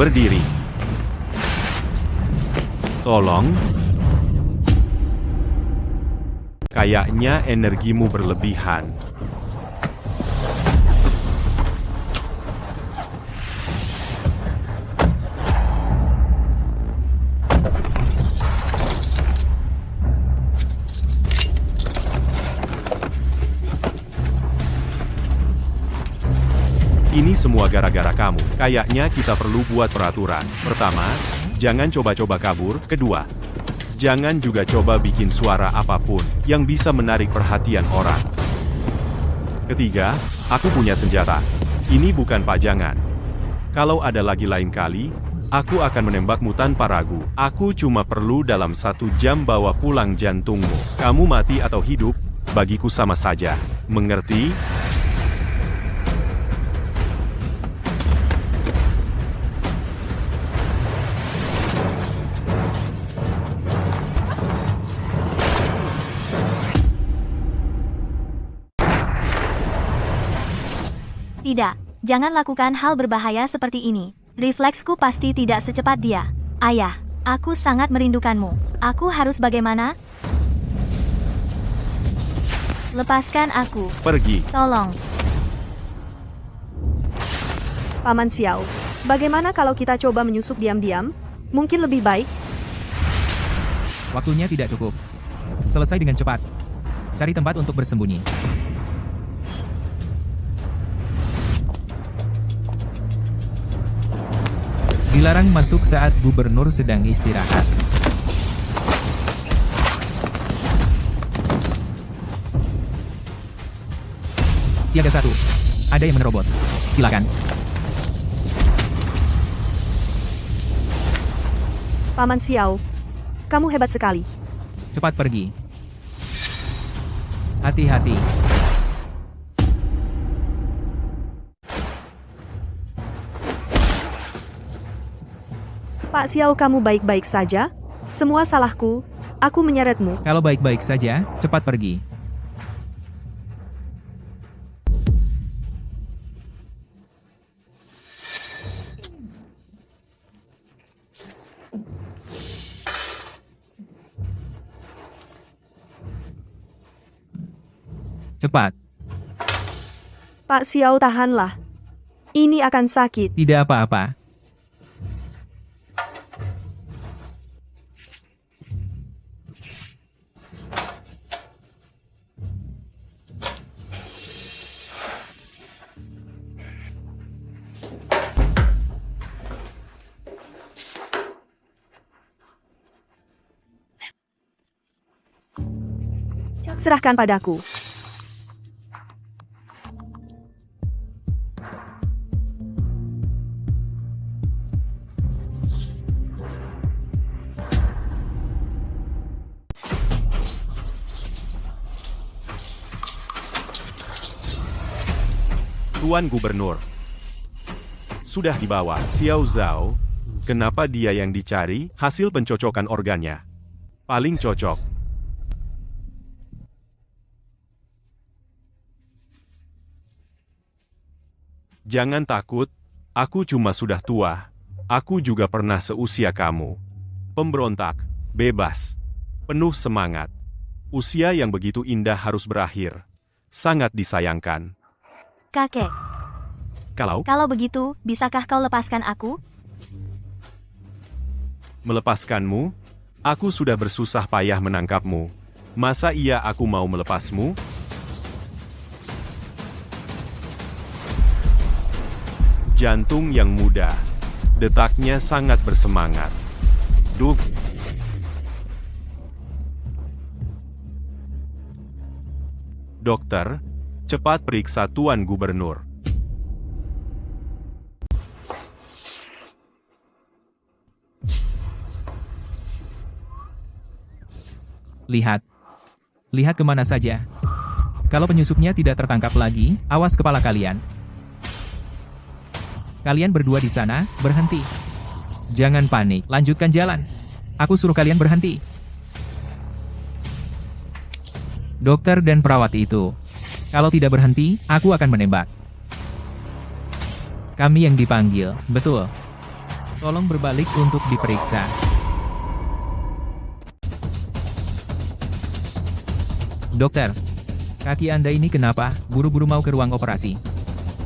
Berdiri. Tolong. Kayaknya energimu berlebihan. Ini semua gara-gara kamu. Kayaknya kita perlu buat peraturan. Pertama, jangan coba-coba kabur. Kedua, jangan juga coba bikin suara apapun yang bisa menarik perhatian orang. Ketiga, aku punya senjata. Ini bukan pajangan. Kalau ada lagi lain kali, aku akan menembakmu tanpa ragu. Aku cuma perlu dalam 1 jam bawa pulang jantungmu. Kamu mati atau hidup, bagiku sama saja. Mengerti? Tidak, jangan lakukan hal berbahaya seperti ini. Refleksku pasti tidak secepat dia. Ayah, aku sangat merindukanmu. Aku harus bagaimana? Lepaskan aku. Pergi. Tolong. Paman Xiao, bagaimana kalau kita coba menyusup diam-diam? Mungkin lebih baik. Waktunya tidak cukup. Selesai dengan cepat. Cari tempat untuk bersembunyi. Dilarang masuk saat gubernur sedang istirahat. Siaga 1. Ada yang menerobos. Silakan. Paman Xiao, kamu hebat sekali. Cepat pergi. Hati-hati. Pak Xiao, kamu baik-baik saja? Semua salahku. Aku menyeretmu. Kalau baik-baik saja, cepat pergi. Cepat. Pak Xiao, tahanlah. Ini akan sakit. Tidak apa-apa. Serahkan padaku. Tuan Gubernur. Sudah dibawa. Xiao Zhao. Kenapa dia yang dicari? Hasil pencocokan organnya paling cocok. Jangan takut, aku cuma sudah tua. Aku juga pernah seusia kamu. Pemberontak, bebas, penuh semangat. Usia yang begitu indah harus berakhir. Sangat disayangkan. Kakek, kalau begitu, bisakah kau lepaskan aku? Melepaskanmu? Aku sudah bersusah payah menangkapmu. Masa iya aku mau melepasmu? Jantung yang muda. Detaknya sangat bersemangat. Duk. Dokter, cepat periksa Tuan Gubernur. Lihat. Lihat kemana saja. Kalau penyusupnya tidak tertangkap lagi, awas kepala kalian. Kalian berdua di sana, berhenti. Jangan panik, lanjutkan jalan. Aku suruh kalian berhenti. Dokter dan perawat itu. Kalau tidak berhenti, aku akan menembak. Kami yang dipanggil, betul. Tolong berbalik untuk diperiksa. Dokter, kaki Anda ini kenapa? Buru-buru mau ke ruang operasi.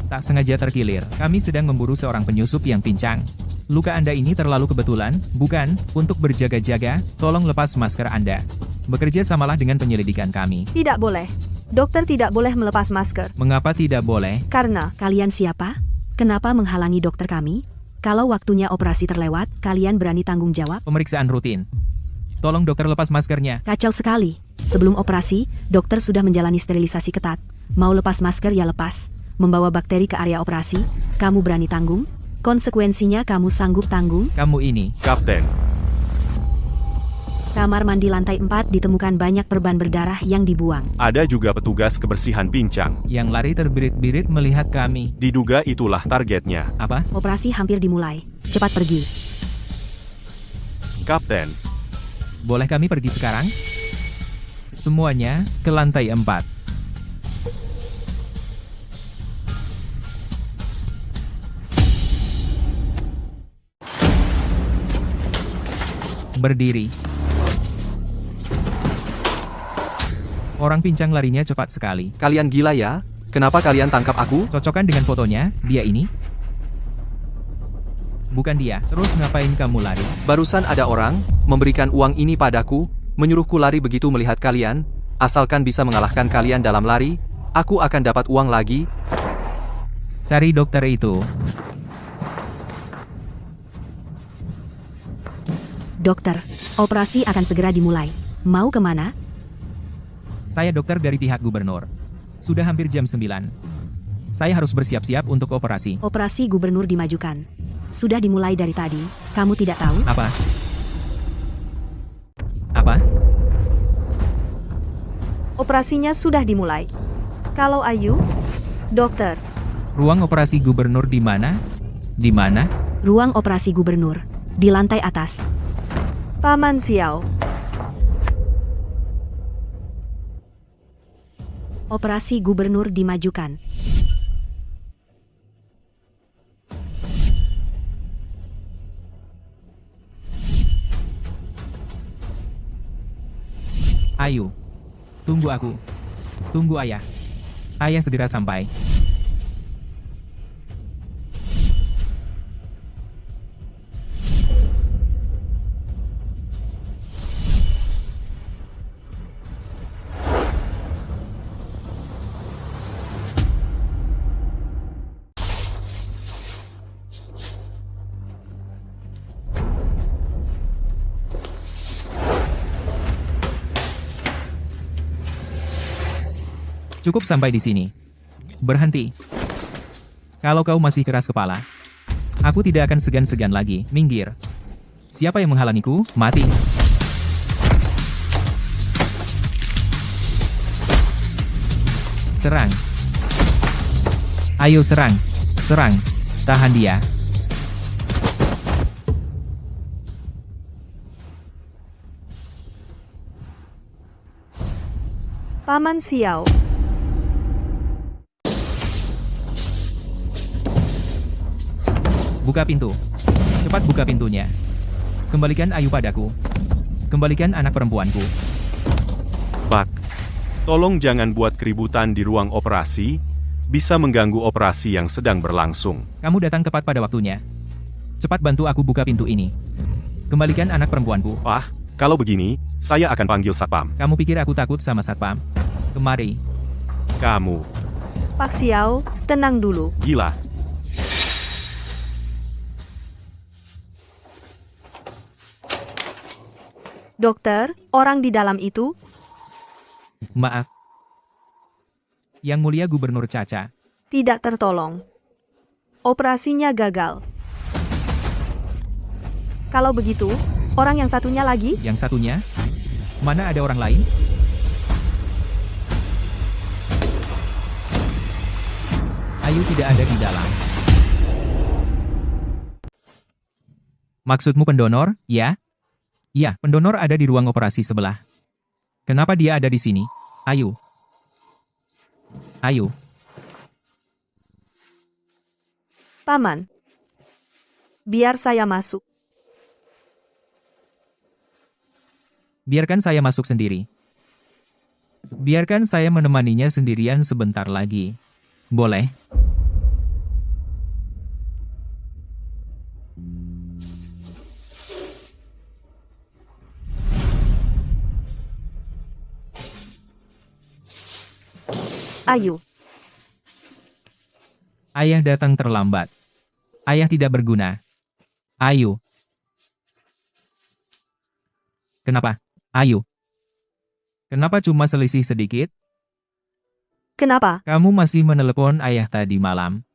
Tak sengaja terkilir, kami sedang memburu seorang penyusup yang pincang. Luka Anda ini terlalu kebetulan, bukan? Untuk berjaga-jaga, tolong lepas masker Anda. Bekerja samalah dengan penyelidikan kami. Tidak boleh. Dokter tidak boleh melepas masker. Mengapa tidak boleh? Karena Kalian siapa? Kenapa menghalangi dokter kami? Kalau waktunya operasi terlewat, kalian berani tanggung jawab? Pemeriksaan rutin. Tolong dokter lepas maskernya. Kacau sekali. Sebelum operasi, dokter sudah menjalani sterilisasi ketat. Mau lepas masker ya lepas. Membawa bakteri ke area operasi, kamu berani tanggung? Konsekuensinya kamu sanggup tanggung? Kamu ini. Kapten. Kamar mandi lantai 4 ditemukan banyak perban berdarah yang dibuang. Ada juga petugas kebersihan pincang. Yang lari terbirit-birit melihat kami. Diduga itulah targetnya. Apa? Operasi hampir dimulai. Cepat pergi. Kapten. Boleh kami pergi sekarang? Semuanya, ke lantai 4. Berdiri. Orang pincang larinya cepat sekali. Kalian gila ya? Kenapa kalian tangkap aku? Cocokkan dengan fotonya, dia ini. Bukan dia. Terus ngapain kamu lari? Barusan ada orang memberikan uang ini padaku, menyuruhku lari begitu melihat kalian. Asalkan bisa mengalahkan kalian dalam lari, aku akan dapat uang lagi. Cari dokter itu. Dokter, operasi akan segera dimulai. Mau kemana? Saya dokter dari pihak gubernur. Sudah hampir jam 9. Saya harus bersiap-siap untuk operasi. Operasi gubernur dimajukan. Sudah dimulai dari tadi. Kamu tidak tahu? Apa? Apa? operasinya sudah dimulai. Kalau Ayu, dokter, Ruang operasi gubernur di mana? Di mana? Ruang operasi gubernur. di lantai atas. Paman Xiao. Operasi gubernur dimajukan. Ayo. Tunggu aku. Tunggu ayah. Ayah segera sampai. Cukup sampai di sini. Berhenti. Kalau kau masih keras kepala, aku tidak akan segan-segan lagi. Minggir. Siapa yang menghalangiku? Mati. Serang. Ayo serang. Serang. Tahan dia. Paman Xiao. Buka pintu. Cepat buka pintunya. Kembalikan Ayu padaku. Kembalikan anak perempuanku. Pak, tolong jangan buat keributan di ruang operasi, bisa mengganggu operasi yang sedang berlangsung. Kamu datang tepat pada waktunya. Cepat bantu aku buka pintu ini. Kembalikan anak perempuanku. Pak, kalau begini, saya akan panggil Satpam. Kamu pikir aku takut sama Satpam? Kemari. Kamu, Pak Xiao, tenang dulu. gila. Dokter, orang di dalam itu? Maaf. Yang mulia Gubernur Caca. Tidak tertolong. Operasinya gagal. Kalau begitu, orang yang satunya lagi? Yang satunya? Mana ada orang lain? Ayu tidak ada di dalam. Maksudmu pendonor, ya? Iya, pendonor ada di ruang operasi sebelah. Kenapa dia ada di sini? Ayu. Ayu. Paman. Biar saya masuk. Biarkan saya masuk sendiri. Biarkan saya menemaninya sendirian sebentar lagi. Boleh? Ayu. Ayah datang terlambat. Ayah tidak berguna. Ayu. Kenapa? Ayu. Kenapa cuma selisih sedikit? Kenapa? Kamu masih menelepon ayah tadi malam.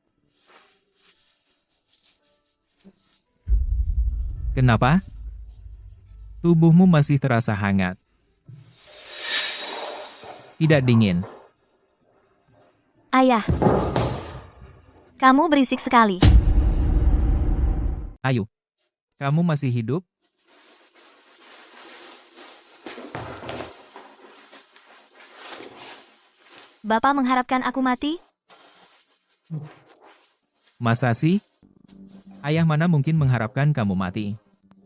Kenapa? Tubuhmu masih terasa hangat. Tidak dingin. Ayah. Kamu berisik sekali. Ayu. Kamu masih hidup? Bapak mengharapkan aku mati? Masa sih? Ayah mana mungkin mengharapkan kamu mati.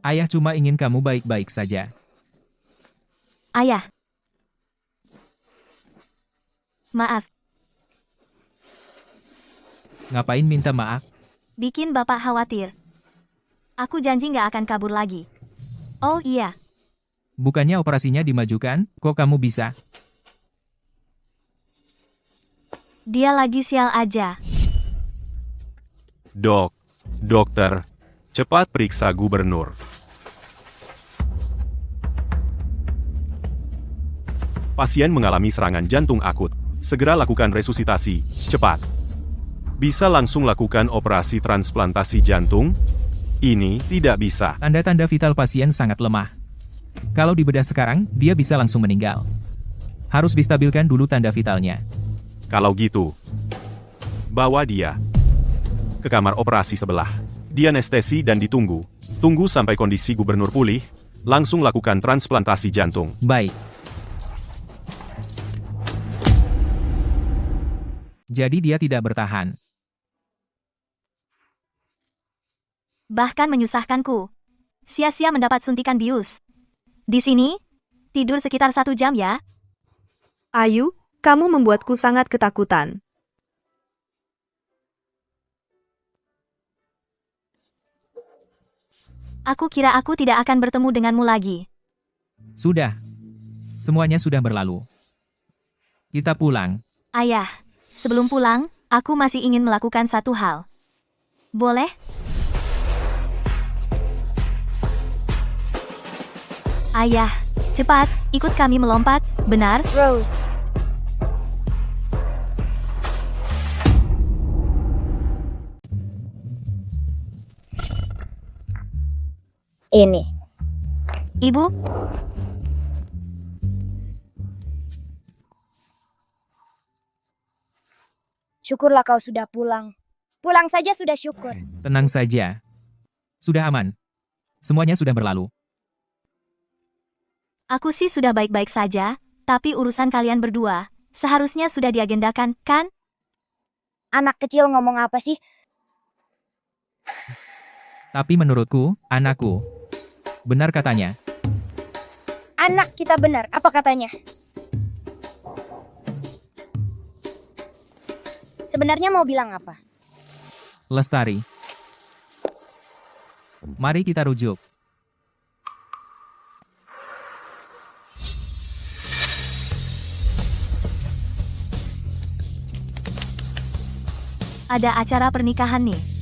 Ayah cuma ingin kamu baik-baik saja. Ayah. Maaf, Ngapain minta maaf? bikin Bapak khawatir. Aku janji nggak akan kabur lagi. Oh iya, Bukannya operasinya dimajukan, kok kamu bisa? dia lagi sial aja. Dokter, cepat periksa gubernur. Pasien mengalami serangan jantung akut. Segera lakukan resusitasi, cepat. Bisa langsung lakukan operasi transplantasi jantung? Ini tidak bisa. Tanda-tanda vital pasien sangat lemah. Kalau dibedah sekarang, dia bisa langsung meninggal. Harus distabilkan dulu tanda vitalnya. Kalau gitu, bawa dia ke kamar operasi sebelah. Dianestesi dan ditunggu. Tunggu sampai kondisi gubernur pulih, langsung lakukan transplantasi jantung. Baik. Jadi dia tidak bertahan. Bahkan menyusahkanku. Sia-sia mendapat suntikan bius. Di sini, tidur sekitar 1 jam ya. Ayu, kamu membuatku sangat ketakutan. Aku kira aku tidak akan bertemu denganmu lagi. Sudah. Semuanya sudah berlalu. Kita pulang. Ayah, sebelum pulang, aku masih ingin melakukan satu hal. Boleh? Ayah, cepat, ikut kami melompat, benar? Rose. Ini. Ibu, Syukurlah kau sudah pulang. Pulang saja sudah syukur. Tenang saja. Sudah aman. Semuanya sudah berlalu. aku sih sudah baik-baik saja, tapi urusan kalian berdua, seharusnya sudah diagendakan, kan? Anak kecil ngomong apa sih? Tapi menurutku, anakku. Benar katanya. Anak kita benar, apa katanya? Sebenarnya mau bilang apa? Lestari. Mari kita rujuk. Ada acara pernikahan nih.